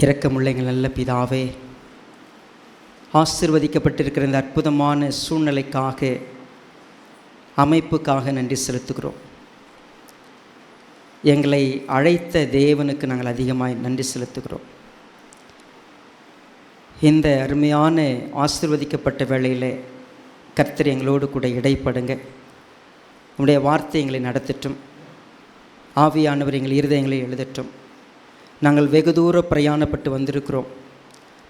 இரக்கமுள்ள எங்கள் நல்ல பிதாவே, ஆசீர்வதிக்கப்பட்டிருக்கிற இந்த அற்புதமான சூழ்நிலைக்காக, அமைப்புக்காக நன்றி செலுத்துகிறோம். எங்களை அழைத்த தேவனுக்கு நாங்கள் அதிகமாக நன்றி செலுத்துகிறோம். இந்த அருமையான ஆசீர்வதிக்கப்பட்ட வேளையில் கர்த்தர் எங்களோடு கூட இடைப்படுங்க. உம்முடைய வார்த்தை எங்களை நடத்தட்டும். ஆவியானவர் எங்கள் இருதயங்களை எழுதட்டும். நாங்கள் வெகு தூர பிரயாணப்பட்டு வந்திருக்கிறோம்.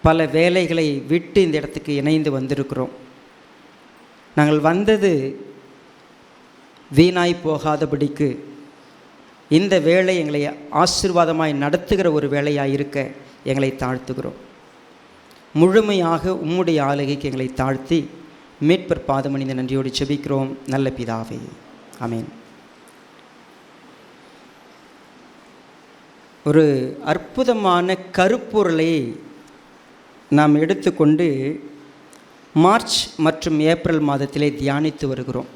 பல வேலைகளை விட்டு இந்த இடத்துக்கு இணைந்து வந்திருக்கிறோம். நாங்கள் வந்தது வீணாய் போகாதபடிக்கு இந்த வேலை எங்களை ஆசீர்வாதமாய் நடத்துகிற ஒரு வேலையாக இருக்க எங்களை தாழ்த்துகிறோம். முழுமையாக உம்முடைய ஆளுகைக்கு எங்களை தாழ்த்தி மீட்பர் பாதமணிந்த நன்றியோடு செபிக்கிறோம் நல்ல பிதாவே, ஆமென். ஒரு அற்புதமான கருப்பொருளை நாம் எடுத்துக்கொண்டு மார்ச் மற்றும் ஏப்ரல் மாதத்திலே தியானித்து வருகிறோம்.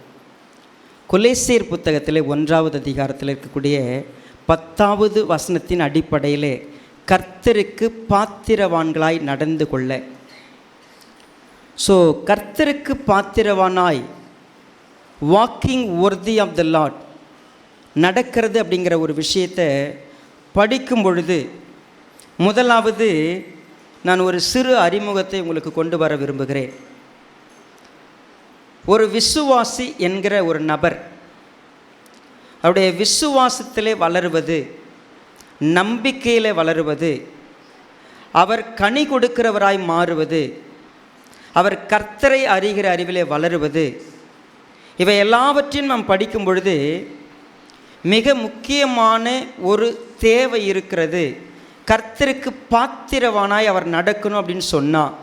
கொலேசியர் புத்தகத்திலே 1வது அதிகாரத்தில் இருக்கக்கூடிய 10வது வசனத்தின் அடிப்படையிலே கர்த்தருக்கு பாத்திரவான்களாய் நடந்து கொள்ள. கர்த்தருக்கு பாத்திரவானாய் walking worthy of the lord நடக்கிறது அப்படிங்கிற ஒரு விஷயத்தை படிக்கும் பொழுது, முதலாவது நான் ஒரு சிறு அறிமுகத்தை உங்களுக்கு கொண்டு வர விரும்புகிறேன். ஒரு விசுவாசி என்கிற ஒரு நபர் அவருடைய விசுவாசத்திலே வளருவது, நம்பிக்கையில் வளருவது, அவர் கனி கொடுக்கிறவராய் மாறுவது, அவர் கர்த்தரை அறிகிற அறிவிலே வளருவது, இவை எல்லாவற்றையும் நாம் படிக்கும் பொழுது மிக முக்கியமான ஒரு தேவை இருக்கிறது. கர்த்தருக்கு பாத்திரவானாய் அவர் நடக்கணும் அப்படின்னு சொன்னால்,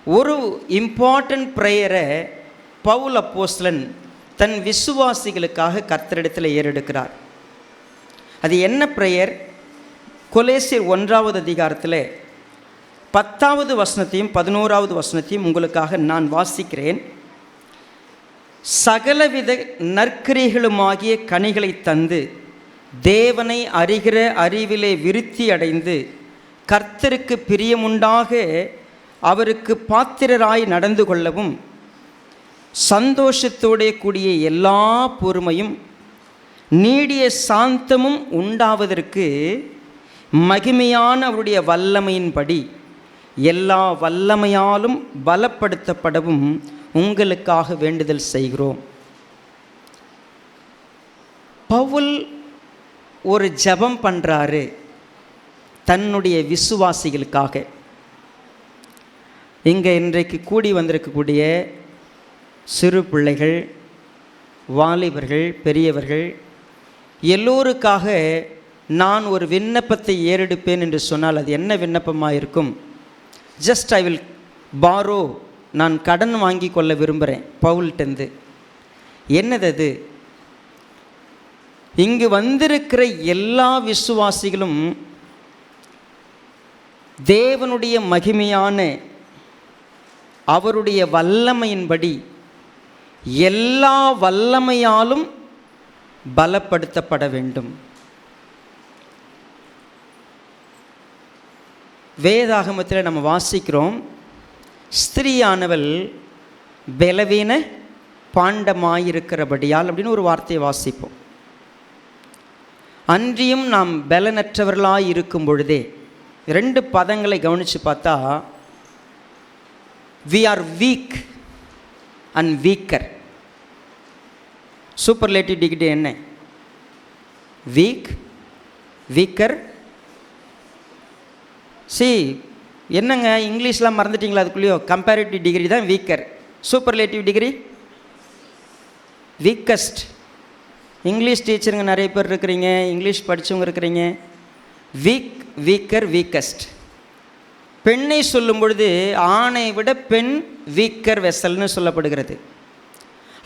ஒரு இம்பார்ட்டன்ட் ப்ரேயரை பவுல் அப்போஸ்தலன் தன் விசுவாசிகளுக்காக கர்த்தரிடத்தில் ஏறெடுக்கிறார். அது என்ன ப்ரேயர்? கொலேசியர் 1வது அதிகாரத்தில் 10வது வசனத்தையும் 11வது வசனத்தையும் உங்களுக்காக நான் வாசிக்கிறேன். சகலவித நற்கிரிகளுமாகிய கனிகளை தந்து தேவனை அறிகிற அறிவிலே விருத்தி அடைந்து கர்த்தருக்கு பிரியமுண்டாக அவருக்கு பாத்திரராய் நடந்து கொள்ளவும், சந்தோஷத்தோடே கூடிய எல்லா பொறுமையும் நீடிய சாந்தமும் உண்டாவதற்கு மகிமையான அவருடைய வல்லமையின்படி எல்லா வல்லமையாலும் பலப்படுத்தப்படவும் உங்களுக்காக வேண்டுதல் செய்கிறோம். பவுல் ஒரு ஜெபம் பண்ணுறாரு தன்னுடைய விசுவாசிகளுக்காக. இங்கே இன்றைக்கு கூடி வந்திருக்கக்கூடிய சிறு பிள்ளைகள், வாலிபர்கள், பெரியவர்கள் எல்லோருக்காக நான் ஒரு விண்ணப்பத்தை ஏறெடுப்பேன் என்று சொன்னால் அது என்ன விண்ணப்பமாக இருக்கும்? ஜஸ்ட் ஐ வில் பாரோ, நான் கடன் வாங்கி கொள்ள விரும்புகிறேன் பவுல்கிட்டருந்து. என்னது அது? இங்கு வந்திருக்கிற எல்லா விசுவாசிகளும் தேவனுடைய மகிமையான அவருடைய வல்லமையின்படி எல்லா வல்லமையாலும் பலப்படுத்தப்பட வேண்டும். வேதாகமத்தில் நம்ம வாசிக்கிறோம், ஸ்திரீயானவள் பலவீன பாண்டமாயிருக்கிறபடியால் அப்படின்னு ஒரு வார்த்தையை வாசிப்போம். அன்றியும் நாம் பலனற்றவர்களாய் இருக்கும் பொழுதே, 2 பதங்களை கவனித்து பார்த்தா, we are weak and weaker. Superlative degree என்ன? Weak, weaker. என்னங்க இங்கிலீஷ்லாம் மறந்துட்டீங்களா? அதுக்குள்ளேயோ கம்பேரிட்டிவ் டிகிரி தான் weaker, superlative degree weakest. English டீச்சருங்க நிறைய பேர் இருக்கிறீங்க, இங்கிலீஷ் படித்தவங்க இருக்கிறீங்க. Weak, weaker, weakest. பெண்ணை சொல்லும் பொழுது ஆணை விட பெண் வீக்கர் வெசல்னு சொல்லப்படுகிறது.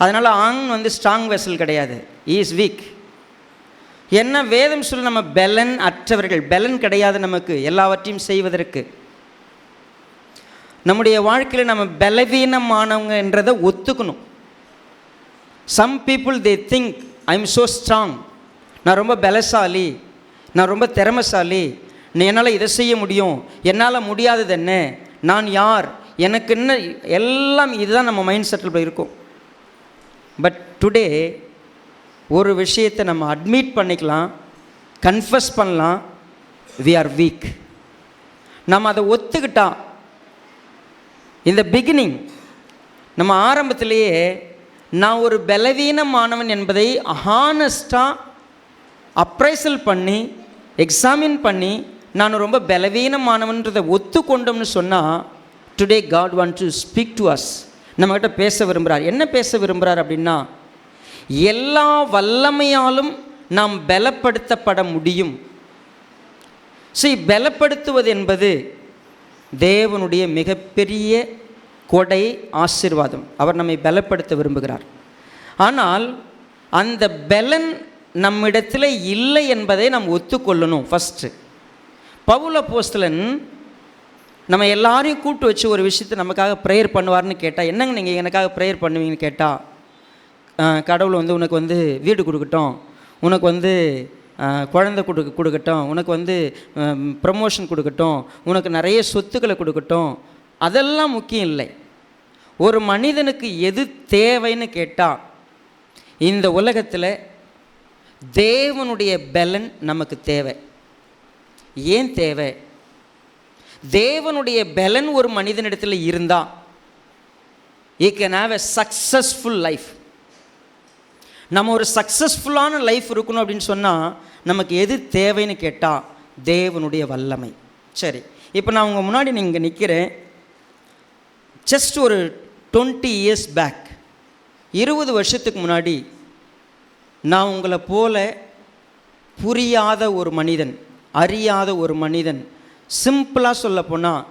அதனால் ஆண் ஸ்ட்ராங் வெசல் கிடையாது, இஸ் வீக். என்ன வேதம் சொல்ல, நம்ம பலன் அற்றவர்கள், பலன் கிடையாது நமக்கு எல்லாவற்றையும் செய்வதற்கு. நம்முடைய வாழ்க்கையில் நம்ம பலவீனமானவங்க என்றதை ஒத்துக்கணும். Some people they think I am so strong, நான் ரொம்ப பலசாலி, நான் ரொம்ப திறமைசாலி, என்னால் இதை செய்ய முடியும், என்னால் முடியாதது என்ன, நான் யார், எனக்கு என்ன, எல்லாம் இதுதான் நம்ம மைண்ட் செட்டில் இருக்கும். பட் டுடே ஒரு விஷயத்தை நம்ம அட்மிட் பண்ணிக்கலாம், கன்ஃபஸ் பண்ணலாம், we are weak. நம்ம அதை ஒத்துக்கிட்டா, இந்த பிகினிங் நம்ம ஆரம்பத்திலேயே நான் ஒரு பலவீனமானவன் என்பதை ஹானஸ்டாக அப்ரைசல் பண்ணி எக்ஸாமின் பண்ணி நான் ரொம்ப பலவீனமானவன்றதை ஒத்துக்கொண்டோம்னு சொன்னால், today God want to speak to us. நம்மகிட்ட பேச விரும்புகிறார். என்ன பேச விரும்புகிறார் அப்படின்னா, எல்லா வல்லமையாலும் நாம் பலப்படுத்தப்பட முடியும். பலப்படுத்துவது என்பது தேவனுடைய மிகப்பெரிய கொடை, ஆசீர்வாதம். அவர் நம்மை பலப்படுத்த விரும்புகிறார். ஆனால் அந்த பலன் நம்மிடத்தில் இல்லை என்பதை நாம் ஒத்துக்கொள்ளணும். ஃபஸ்ட்டு பவுல் அப்போஸ்தலன் நம்ம எல்லாரையும் கூட்டு வச்சு ஒரு விஷயத்தை நமக்காக ப்ரேயர் பண்ணுவார்னு கேட்டால், என்னங்க நீங்கள் எனக்காக ப்ரேயர் பண்ணுவீங்கன்னு கேட்டால், கடவுள் உனக்கு வீடு கொடுக்கட்டும், உனக்கு குழந்தை கொடுக்கட்டும், உனக்கு ப்ரமோஷன் கொடுக்கட்டும், உனக்கு நிறைய சொத்துக்களை கொடுக்கட்டும், அதெல்லாம் முக்கியம் இல்லை. ஒரு மனிதனுக்கு எது தேவைன்னு கேட்டால், இந்த உலகத்தில் தேவனுடைய பலன் நமக்கு தேவை. ஏன் தேவை? தேவனுடைய பலன் ஒரு மனிதனிடத்தில் இருந்தால் he can have a successful life. நம்ம ஒரு சக்ஸஸ்ஃபுல்லான லைஃப் இருக்கணும் அப்படின்னு சொன்னால் நமக்கு எது தேவைன்னு கேட்டால் தேவனுடைய வல்லமை. சரி, இப்போ நான் உங்கள் முன்னாடி நீங்கள் நிற்கிறேன். ஜஸ்ட் ஒரு 20 years பேக், 20 வருஷத்துக்கு முன்னாடி நான் உங்களை போல புரியாத ஒரு மனிதன், அறியாத ஒரு மனிதன், சிம்பிளாக சொல்ல போனால்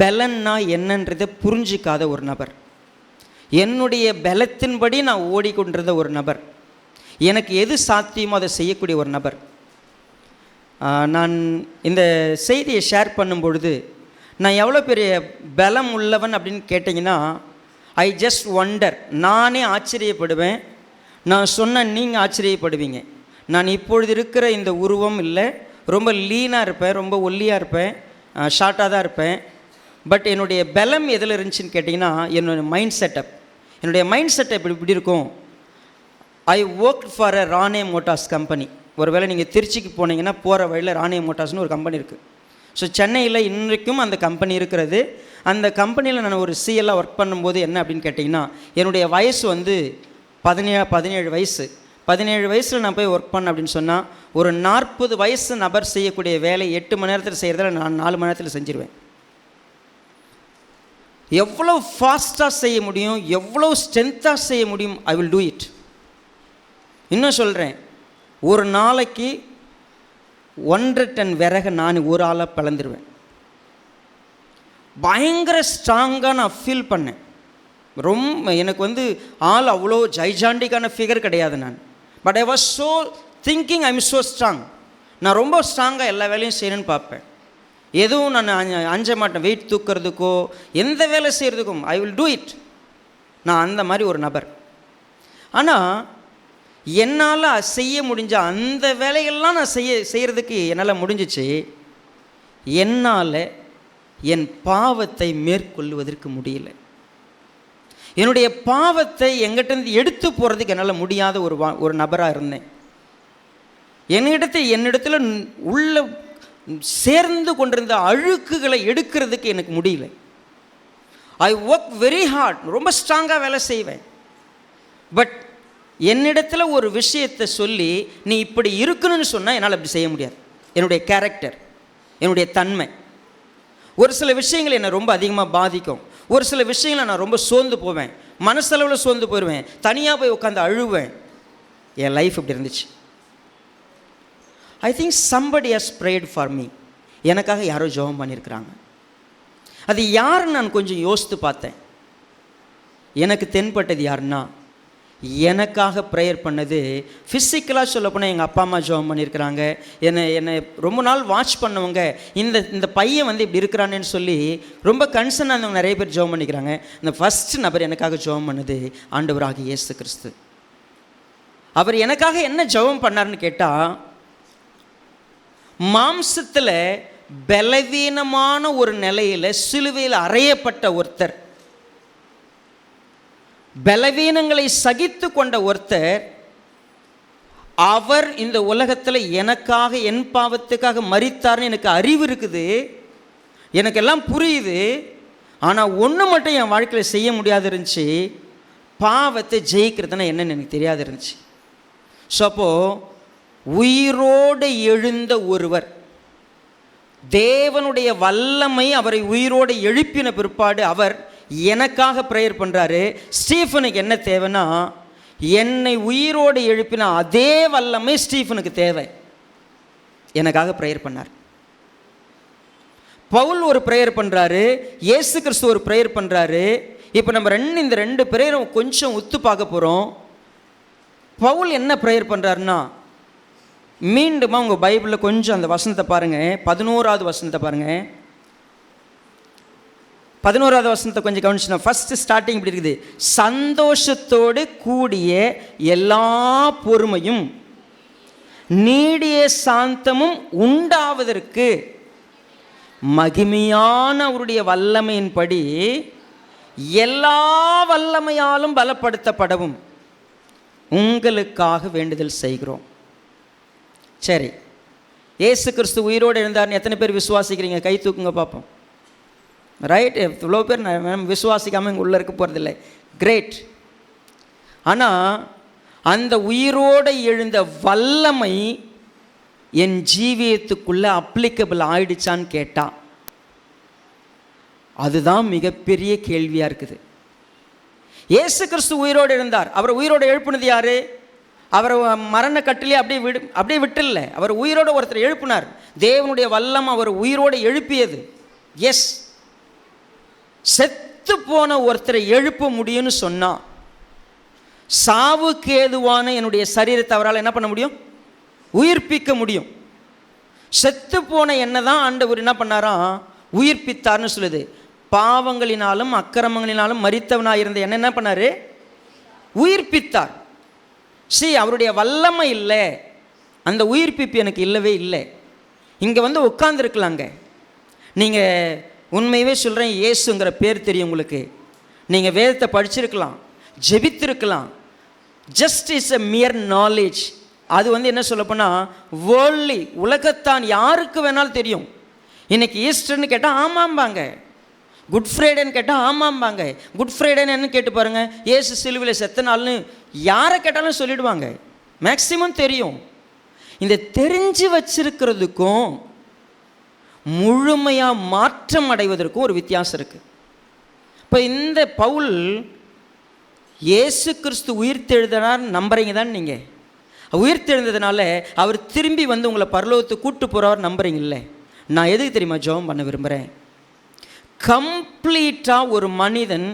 பலன்னா என்னன்றதை புரிஞ்சிக்காத ஒரு நபர், என்னுடைய பலத்தின்படி நான் ஓடிக்கொண்டிருந்த ஒரு நபர், எனக்கு எது சாத்தியமோ அதை செய்யக்கூடிய ஒரு நபர். நான் இந்த செய்தியை ஷேர் பண்ணும் பொழுது நான் எவ்வளோ பெரிய பலம் உள்ளவன் அப்படின்னு கேட்டிங்கன்னா, ஐ ஜஸ்ட் ஒண்டர், நானே ஆச்சரியப்படுவேன். நான் சொன்ன நீங்கள் ஆச்சரியப்படுவீங்க. நான் இப்பொழுது இருக்கிற இந்த உருவம் இல்லை, ரொம்ப லீனாக இருப்பேன், ரொம்ப ஒல்லியாக இருப்பேன், ஷார்ட்டாக தான் இருப்பேன். பட் என்னுடைய பலம் எதில் இருந்துச்சுன்னு கேட்டிங்கன்னா, என்னுடைய மைண்ட் செட்டப். என்னுடைய மைண்ட் செட்டப் இப்படி இருக்கும். I work for a Rane motors company. ஒருவேளை நீங்கள் திருச்சிக்கு போனீங்கன்னா போகிற வழியில் ராணே மோட்டார்ஸ்னு ஒரு கம்பெனி இருக்குது. ஸோ சென்னையில் இன்றைக்கும் அந்த கம்பெனி இருக்கிறது. அந்த கம்பெனியில் நான் ஒரு சிஎல்லாக ஒர்க் பண்ணும்போது என்ன அப்படின்னு கேட்டிங்கன்னா, என்னுடைய வயசு 17 வயசு. 17 வயசில் நான் போய் ஒர்க் பண்ணேன் அப்படின்னு சொன்னால், ஒரு 40 வயசு நபர் செய்யக்கூடிய வேலை 8 மணி நேரத்தில் செய்கிறதில் நான் 4 மணி நேரத்தில் செஞ்சிருவேன். எவ்வளோ ஃபாஸ்ட்டாக செய்ய முடியும், எவ்வளோ ஸ்ட்ரென்த்தாக செய்ய முடியும், ஐ வில் டூ இட். இன்னும் சொல்கிறேன், ஒரு நாளைக்கு 1.5 டன் விறகு நான் ஒரு ஆளாக பிளந்துருவேன். பயங்கர ஸ்ட்ராங்காக நான் ஃபீல் பண்ணேன். ரொம்ப எனக்கு ஆள் அவ்வளோ ஜைஜாண்டிக்கான ஃபிகர் கிடையாது நான். But I was so thinking I am so strong. நான் ரொம்ப ஸ்ட்ராங்காக எல்லா வேலையும் செய்யணும்னு பார்ப்பேன். எதுவும் நான் அஞ்ச மாட்டேன். வெயிட் தூக்கிறதுக்கோ எந்த வேலை செய்கிறதுக்கும் ஐ வில் டூ இட். நான் அந்த மாதிரி ஒரு நபர். ஆனால் என்னால் செய்ய முடிஞ்ச அந்த வேலைகள்லாம் நான் செய்கிறதுக்கு என்னால் முடிஞ்சிச்சு. என்னால் என் பாவத்தை மேற்கொள்வதற்கு முடியல. என்னுடைய பாவத்தை எங்கிட்டேருந்து எடுத்து போகிறதுக்கு என்னால் முடியாத ஒரு நபராக இருந்தேன். என்னிடத்தில் உள்ள சேர்ந்து கொண்டிருந்த அழுக்குகளை எடுக்கிறதுக்கு எனக்கு முடியல. ஐ ஒர்க் வெரி ஹார்ட், ரொம்ப ஸ்ட்ராங்காக வேலை செய்வேன். பட் என்னிடத்தில் ஒரு விஷயத்தை சொல்லி நீ இப்படி இருக்கணும்னு சொன்னால் என்னால் அப்படி செய்ய முடியாது. என்னுடைய கேரக்டர், என்னுடைய தன்மை, ஒரு சில விஷயங்கள் என்னை ரொம்ப அதிகமாக பாதிக்கும். ஒரு சில விஷயங்களை நான் ரொம்ப சோர்ந்து போவேன், மனசளவில் சோர்ந்து போயிடுவேன், தனியாக போய் உட்காந்து அழுவேன். என் லைஃப் இப்படி இருந்துச்சு. I think somebody has prayed for me. எனக்காக யாரோ ஜெபம் பண்ணியிருக்கிறாங்க. அது யாருன்னு நான் கொஞ்சம் யோசித்து பார்த்தேன். எனக்கு தென்பட்டது யாருன்னா, எனக்காக ப்ரேயர் பண்ணது ஃபிசிக்கலாக சொல்லப்போனால் எங்கள் அப்பா அம்மா ஜெபம் பண்ணியிருக்கிறாங்க. என்னை ரொம்ப நாள் வாட்ச் பண்ணவங்க, இந்த பையன் இப்படி இருக்கிறானேன்னு சொல்லி ரொம்ப கன்சர்ன் ஆனவங்க நிறைய பேர் ஜெபம் பண்ணிக்கிறாங்க. இந்த ஃபஸ்ட்டு நபர் எனக்காக ஜெபம் பண்ணது ஆண்டவராகிய இயேசு கிறிஸ்து. அவர் எனக்காக என்ன ஜெபம் பண்ணார்னு கேட்டால், மாம்சத்தில் பலவீனமான ஒரு நிலையில் சிலுவையில் அறையப்பட்ட ஒருத்தர், பலவீனங்களை சகித்து கொண்ட ஒருத்தர், அவர் இந்த உலகத்தில் எனக்காக என் பாவத்துக்காக மரித்தார்னு எனக்கு அறிவு இருக்குது, எனக்கு எல்லாம் புரியுது. ஆனால் ஒன்று மட்டும் என் வாழ்க்கையில் செய்ய முடியாது இருந்துச்சு, பாவத்தை ஜெயிக்கிறதுனா என்னன்னு எனக்கு தெரியாது இருந்துச்சு. ஸோ அப்போது உயிரோடு எழுந்த ஒருவர், தேவனுடைய வல்லமை அவரை உயிரோடு எழுப்பின பிற்பாடு அவர் எனக்காக ப்ரேயர் பண்ணுறாரு. ஸ்டீஃபனுக்கு என்ன தேவைன்னா, என்னை உயிரோடு எழுப்பின அதே வல்லமை ஸ்டீஃபனுக்கு தேவை. எனக்காக ப்ரேயர் பண்ணார். பவுல் ஒரு ப்ரேயர் பண்ணுறாரு, இயேசு கிறிஸ்து ஒரு ப்ரேயர் பண்ணுறாரு. இப்போ நம்ம இந்த ரெண்டு ப்ரேயரும் கொஞ்சம் உத்து பார்க்க போகிறோம். பவுல் என்ன ப்ரேயர் பண்ணுறாருன்னா, மீண்டுமா உங்கள் பைபிளில் கொஞ்சம் அந்த வசனத்தை பாருங்கள், 11வது வசனத்தை பாருங்கள். 11வது வசனத்தை கொஞ்சம் கவனிச்சுனா, ஃபஸ்ட்டு ஸ்டார்டிங் இப்படி இருக்குது, சந்தோஷத்தோடு கூடிய எல்லா பொறுமையும் நீடிய சாந்தமும் உண்டாவதற்கு மகிமையான அவருடைய வல்லமையின்படி எல்லா வல்லமையாலும் பலப்படுத்தப்படவும் உங்களுக்காக வேண்டுதல் செய்கிறோம். சரி, இயேசு கிறிஸ்து உயிரோடு எழுந்தார்னு எத்தனை பேர் விசுவாசிக்கிறீங்க? கை தூக்குங்க பார்ப்போம். ரைட், இவ்வளோ பேர் விசுவாசிக்காமல் இங்கே உள்ளே இருக்க போகிறதில்லை. கிரேட். ஆனால் அந்த உயிரோடு எழுந்த வல்லமை என் ஜீவியத்துக்குள்ளே அப்ளிகபிள் ஆயிடுச்சான்னு கேட்டால் அதுதான் மிகப்பெரிய கேள்வியாக இருக்குது. இயேசு கிறிஸ்து உயிரோடு எழுந்தார். அவர் உயிரோடு எழுப்புனது யார்? அவர் மரண கட்டிலே அப்படியே விட்டுல, அவர் உயிரோடு ஒருத்தர் எழுப்பினார். தேவனுடைய வல்லம் அவர் உயிரோடு எழுப்பியது. எஸ், செத்து போன ஒருத்தரை எழுப்ப முடியும்னு சொன்னால், சாவுக்கு ஏதுவான என்னுடைய சரீரத்தை அவரால் என்ன பண்ண முடியும்? உயிர்ப்பிக்க முடியும். செத்து போன என்ன தான் ஆண்டவர் என்ன பண்ணாராம்? உயிர்ப்பித்தார்னு சொல்லுது. பாவங்களினாலும் அக்கிரமங்களினாலும் மரித்தவனாக இருந்த என்ன பண்ணார்? உயிர்ப்பித்தார். அவருடைய வல்லமை இல்லை, அந்த உயிர்ப்பிப்பு எனக்கு இல்லவே இல்லை. இங்கே வந்து உட்கார்ந்துருக்கலாங்க. நீங்கள் உண்மையவே சொல்கிறேன், இயேசுங்கிற பேர் தெரியும் உங்களுக்கு, நீங்கள் வேதத்தை படிச்சிருக்கலாம், ஜெபித்திருக்கலாம். Just is a mere knowledge. அது வந்து என்ன சொல்லப்போனால் வேர்ல்ட்லி, உலகத்தான் யாருக்கு வேணாலும் தெரியும். இன்றைக்கி ஈஸ்டர்னு கேட்டால் ஆமாம்பாங்க, குட் ஃப்ரைடேன்னு கேட்டால் ஆமாம்பாங்க. குட் ஃப்ரைடேன்னு என்ன கேட்டு பாருங்கள், இயேசு சிலுவையில் செத்த நாள்னு யாரை கேட்டாலும் சொல்லிடுவாங்க. மேக்சிமம் தெரியும். இந்த தெரிஞ்சு வச்சிருக்கிறதுக்கும் முழுமையாக மாற்றம் அடைவதற்கும் ஒரு வித்தியாசம் இருக்குது. இப்போ இந்த பவுல் இயேசு கிறிஸ்து உயிர்த்தெழுதினார் நம்புறீங்க தான்? நீங்கள் உயிர்த்தெழுந்ததுனால அவர் திரும்பி வந்து உங்களை பரலோகத்துக்கு கூட்டு போகிறவர் நம்புறீங்கல்ல? நான் எதுக்கு தெரியுமா ஜெபம் பண்ண விரும்புகிறேன்? கம்ப்ளீட்டாக ஒரு மனிதன்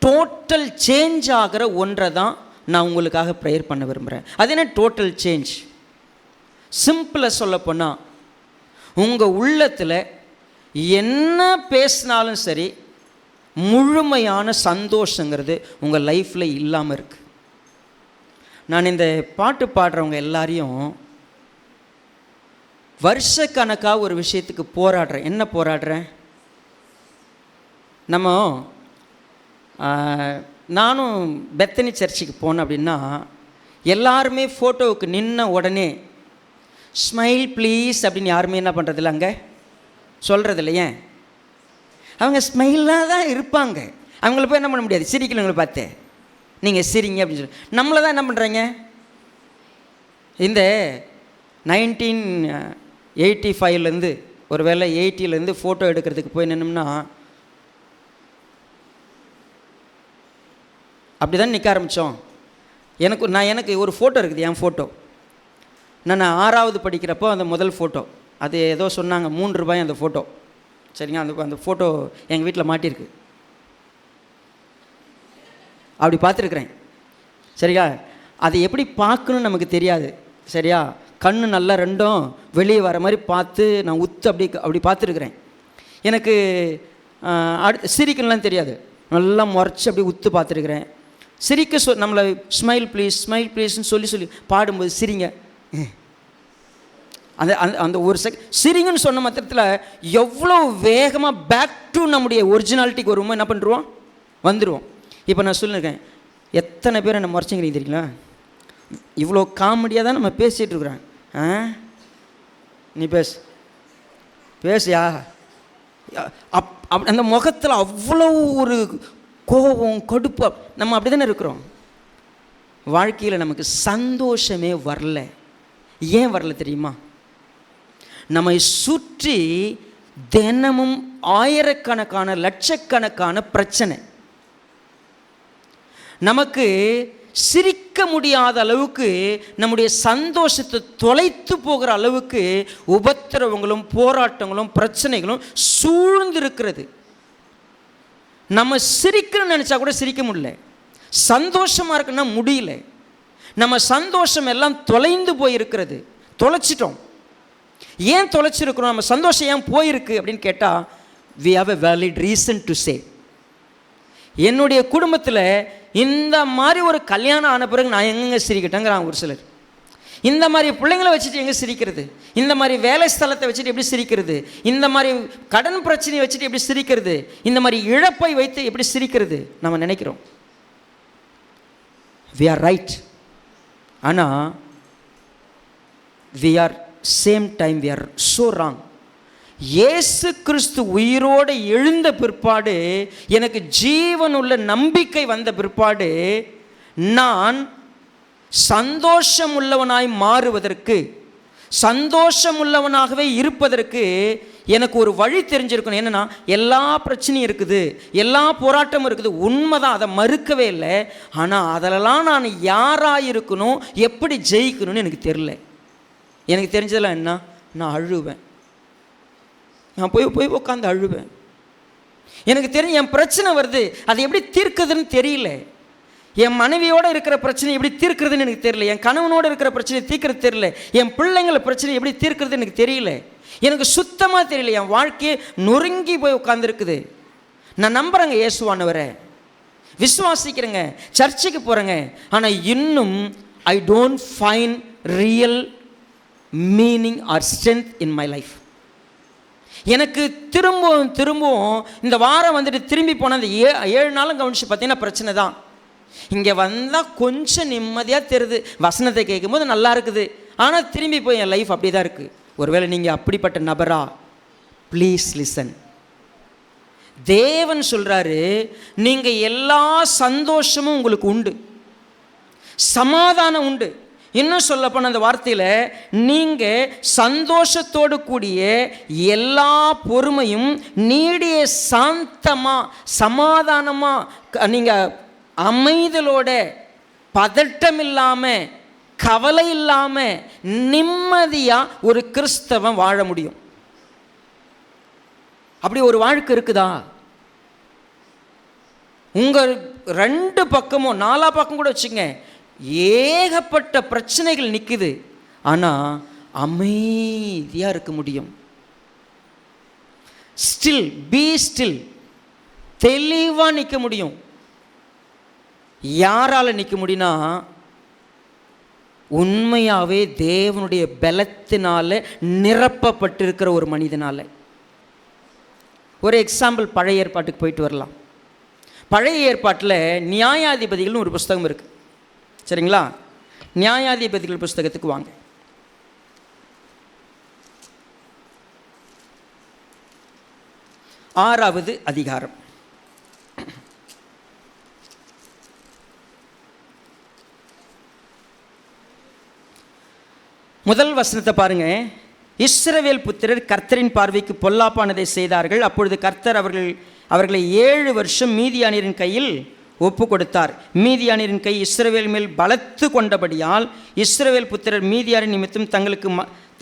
டோட்டல் சேஞ்ச் ஆகிற ஒன்றை தான் நான் உங்களுக்காக ப்ரேயர் பண்ண விரும்புகிறேன். அது என்ன டோட்டல் சேஞ்ச்? சிம்பிளாக சொல்லப்போனால், உங்கள் உள்ளத்தில் என்ன பேசினாலும் சரி, முழுமையான சந்தோஷங்கிறது உங்கள் லைஃப்பில் இல்லாமல் இருக்குது. நான் இந்த பாட்டு பாடுறவங்க எல்லாரையும் வருஷக்கணக்காக ஒரு விஷயத்துக்கு போராடுறேன். என்ன போராடுறேன்? நானும் பெத்தனி சர்ச்சுக்கு போனேன் அப்படின்னா, எல்லாருமே ஃபோட்டோவுக்கு நின்ன உடனே ஸ்மைல் ப்ளீஸ் அப்படின்னு யாருமே என்ன பண்ணுறதில்ல, அங்கே சொல்கிறதில்ல. ஏன்? அவங்க ஸ்மைலாக தான் இருப்பாங்க. அவங்கள போய் என்ன பண்ண முடியாது, சிரிக்கலவங்களை பார்த்து நீங்கள் சிரிங்க அப்படின்னு சொல்லி நம்மளை தான் என்ன பண்ணுறாங்க. இந்த 1985 ஒரு வேளை 80 ஃபோட்டோ எடுக்கிறதுக்கு போய் நின்னோம்னா அப்படி தான் நிற்க ஆரம்பித்தோம். எனக்கு ஒரு ஃபோட்டோ இருக்குது, என் ஃபோட்டோ. நான் 6வது படிக்கிறப்போ அந்த முதல் ஃபோட்டோ, அது ஏதோ சொன்னாங்க ₹3 அந்த ஃபோட்டோ. சரிங்க, அந்த ஃபோட்டோ எங்கள் வீட்டில் மாட்டியிருக்கு. அப்படி பார்த்துருக்குறேன். சரியா, அதை எப்படி பார்க்கணுன்னு நமக்கு தெரியாது. சரியா, கண்ணு நல்லா ரெண்டும் வெளியே வர மாதிரி பார்த்து நான் அப்படி பார்த்துருக்குறேன். எனக்கு சிரிக்கணும்லாம் தெரியாது, நல்லா முறைச்சி அப்படி உத்து பார்த்துருக்குறேன். சிரிக்க நம்மளை ஸ்மைல் ப்ளீஸ்ன்னு சொல்லி பாடும்போது சிரிங்க அந்த அந்த அந்த ஒரு சிரிங்கன்னு சொன்ன மாத்திரத்தில் எவ்வளோ வேகமாக பேக் டு நம்முடைய ஒரிஜினாலிட்டிக்கு வருவோமோ என்ன பண்ணுறோம், வந்துடுவோம். இப்போ நான் சொல்லியிருக்கேன், எத்தனை பேர் என்ன முறைச்சிங்கிறீங்க தெரியுங்களா? இவ்வளோ காமெடியாக தான் நம்ம பேசிகிட்டு இருக்கிறாங்க. நீ பேசியா அந்த முகத்தில் அவ்வளோ ஒரு கோபம், கடுப்பு. நம்ம அப்படி தானே இருக்கிறோம். வாழ்க்கையில் நமக்கு சந்தோஷமே வரல. ஏன் வரல தெரியுமா? நம்மை சுற்றி தினமும் ஆயிரக்கணக்கான லட்சக்கணக்கான பிரச்சனை. நமக்கு சிரிக்க முடியாத அளவுக்கு நம்முடைய சந்தோஷத்தை தொலைத்து போகிற அளவுக்கு உபத்திரவங்களும் போராட்டங்களும் பிரச்சனைகளும் சூழ்ந்திருக்கிறது. நம்ம சிரிக்கணும்னு நினச்சா கூட சிரிக்க முடியல, சந்தோஷமாக இருக்குன்னா முடியல. நம்ம சந்தோஷம் எல்லாம் தொலைந்து போயிருக்கிறது, தொலைச்சிட்டோம். ஏன் தொலைச்சிருக்கிறோம், நம்ம சந்தோஷம் ஏன் போயிருக்கு அப்படின்னு கேட்டால், we have a valid reason to say. என்னுடைய குடும்பத்தில் இந்த மாதிரி ஒரு கல்யாணம் ஆன பிறகு நான் எங்கெங்கே சிரிக்கிட்டேங்கிறாங்க ஒரு சிலர். இந்த மாதிரி பிள்ளைங்களை வச்சுட்டு எங்கே சிரிக்கிறது, இந்த மாதிரி வேலை ஸ்தலத்தை வச்சுட்டு எப்படி சிரிக்கிறது, இந்த மாதிரி கடன் பிரச்சனையை வச்சுட்டு எப்படி சிரிக்கிறது, இந்த மாதிரி இழப்பை வைத்து எப்படி சிரிக்கிறது நம்ம நினைக்கிறோம். we are right, ஆனால் we are same time we are so wrong. இயேசு கிறிஸ்து உயிரோடு எழுந்த பிற்பாடு, எனக்கு ஜீவனுள்ள நம்பிக்கை வந்த பிற்பாடு, நான் சந்தோஷம் உள்ளவனாய் மாறுவதற்கு, சந்தோஷம் உள்ளவனாகவே இருப்பதற்கு எனக்கு ஒரு வழி தெரிஞ்சிருக்கணும். என்னென்னா, எல்லா பிரச்சனையும் இருக்குது, எல்லா போராட்டமும் இருக்குது, உண்மைதான், அதை மறுக்கவே இல்லை. ஆனால் அதிலெல்லாம் நான் யாராக இருக்கணும், எப்படி ஜெயிக்கணும்னு எனக்கு தெரியல. எனக்கு தெரிஞ்சதெல்லாம் என்ன, நான் அழுவேன், நான் போய் போய் உட்காந்து அழுவேன். எனக்கு தெரியும் என் பிரச்சனை வருது, அதை எப்படி தீர்க்குதுன்னு தெரியல. என் மனைவியோடு இருக்கிற பிரச்சனை எப்படி தீர்க்கிறதுன்னு எனக்கு தெரியல, என் கணவனோடு இருக்கிற பிரச்சனை தீர்க்கிறது தெரியல, என் பிள்ளைங்களை பிரச்சனை எப்படி தீர்க்கிறது எனக்கு தெரியல, எனக்கு சுத்தமாக தெரியல. என் வாழ்க்கையை நொறுங்கி போய் உட்காந்துருக்குது. நான் நம்புகிறேங்க, இயேசுவானவரை விசுவாசிக்கிறேங்க, சர்ச்சுக்கு போகிறேங்க, ஆனால் இன்னும் I don't find real meaning or strength in my life. எனக்கு திரும்பவும் இந்த வாரம் வந்துட்டு திரும்பி போன அந்த 7 நாளும் கவனிச்சு பார்த்தீங்கன்னா பிரச்சனை தான். இங்கே வந்தால் கொஞ்சம் நிம்மதியாக தெரியுது, வசனத்தை கேட்கும்போது நல்லா இருக்குது, ஆனால் திரும்பி போய் என் லைஃப் அப்படி தான் இருக்குது. ஒருவேளை நீங்கள் அப்படிப்பட்ட நபரா, ப்ளீஸ் லிசன். தேவன் சொல்கிறாரு, நீங்கள் எல்லா சந்தோஷமும் உங்களுக்கு உண்டு, சமாதானம் உண்டு. இன்னும் சொல்லப்போன அந்த வார்த்தையில், நீங்கள் சந்தோஷத்தோடு கூடிய எல்லா பொறுமையும் நீடிய சாந்தமாக சமாதானமாக நீங்கள் அமைதலோட பதட்டம் இல்லாமல் கவலை இல்லாமல் நிம்மதியாக ஒரு கிறிஸ்தவன் வாழ முடியும். அப்படி ஒரு வாழ்க்கை இருக்குதா? உங்கள் 2 பக்கமும் 4 பக்கம் கூட வச்சுங்க, ஏகப்பட்ட பிரச்சனைகள் நிற்குது, ஆனால் அமைதியாக இருக்க முடியும். ஸ்டில், பி ஸ்டில், தெளிவாக நிற்க முடியும். யாரால் நிற்க முடியும்னா, உண்மையாகவே தேவனுடைய பலத்தினால நிரப்பப்பட்டிருக்கிற ஒரு மனிதனால். ஒரு எக்ஸாம்பிள், பழைய ஏற்பாட்டுக்கு போயிட்டு வரலாம். பழைய ஏற்பாட்டில் நியாயாதிபதிகள்னு ஒரு புஸ்தகம் இருக்குது, சரிங்களா? நியாயாதிபதிகள் புஸ்தகத்துக்கு வாங்க. ஆறாவது அதிகாரம். முதல் வசனத்தை பாருங்க. இஸ்ரவேல் புத்திரர் கர்த்தரின் பார்வைக்கு பொல்லாப்பானதை செய்தார்கள். அப்பொழுது கர்த்தர் அவர்களை 7 வருஷம் மீதியானியரின் கையில் ஒப்பு கொடுத்தார். மீதியானியரின் கை இஸ்ரவேல் மேல் பலத்து கொண்டபடியால் இஸ்ரவேல் புத்திரர் மீதியாரின் நிமித்தம்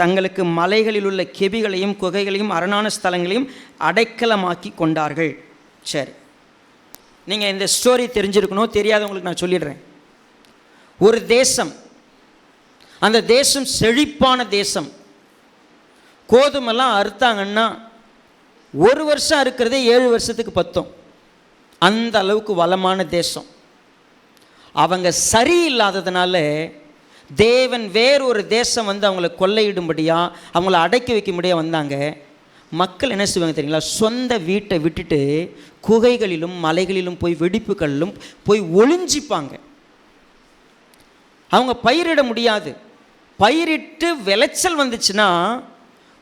தங்களுக்கு மலைகளில் உள்ள கெபிகளையும் குகைகளையும் அரணான ஸ்தலங்களையும் அடைக்கலமாக்கி கொண்டார்கள். சரி, நீங்கள் இந்த ஸ்டோரி தெரிஞ்சிருக்கணும், தெரியாதவங்களுக்கு நான் சொல்லிடுறேன். ஒரு தேசம், அந்த தேசம் செழிப்பான தேசம். கோதுமெல்லாம் அறுத்தாங்கன்னா 1 வருஷம் அறுக்கிறதே 7 வருஷத்துக்கு பத்தும். அந்த அளவுக்கு வளமான தேசம். அவங்க சரியில்லாததுனால தேவன் வேறொரு தேசம் வந்து அவங்கள கொள்ளையிடும்படியா, அவங்கள அடக்கி வைக்கும்படியாக வந்தாங்க. மக்கள் என்ன செய்வாங்க தெரியுங்களா? சொந்த வீட்டை விட்டுட்டு குகைகளிலும் மலைகளிலும் போய் வெடிப்புகளிலும் போய் ஒளிஞ்சிப்பாங்க. அவங்க பயிரிட முடியாது. பயிரிட்டு விளைச்சல் வந்துச்சுன்னா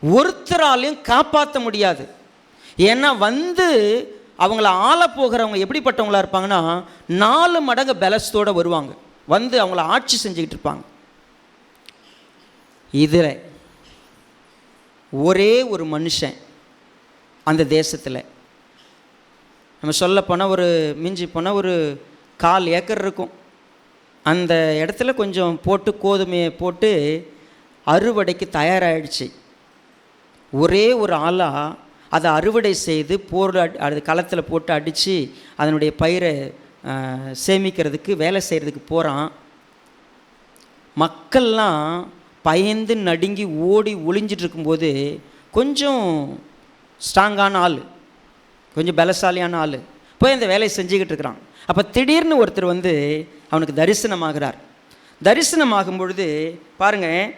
ஒருத்தராலையும் காப்பாற்ற முடியாது. ஏன்னா வந்து அவங்கள ஆள போகிறவங்க எப்படிப்பட்டவங்களா இருப்பாங்கன்னா, 4 மடங்கு பலத்தோடு வருவாங்க, வந்து அவங்கள ஆட்சி செஞ்சுக்கிட்டு இருப்பாங்க. இதில் ஒரே ஒரு மனுஷன் அந்த தேசத்தில், நம்ம சொல்ல போனால் ஒரு மிஞ்சி போனால் ஒரு 1/4 ஏக்கர் இருக்கும். அந்த இடத்துல கொஞ்சம் போட்டு கோதுமையை போட்டு அறுவடைக்கு தயாராகிடுச்சு. ஒரே ஒரு ஆளாக அதை அறுவடை செய்து அது களத்தில் போட்டு அடித்து அதனுடைய பயிரை சேமிக்கிறதுக்கு வேலை செய்கிறதுக்கு போகிறான். மக்கள்லாம் பயந்து நடுங்கி ஓடி ஒளிஞ்சிட்டு இருக்கும்போது கொஞ்சம் ஸ்ட்ராங்கான ஆள், கொஞ்சம் பலசாலியான ஆள் போய் அந்த வேலையை செஞ்சுக்கிட்டு இருக்கிறான். அப்போ திடீர்னு ஒருத்தர் வந்து அவனுக்கு தரிசனமாகிறார். தரிசனமாகும் பொழுது பாருங்கள்,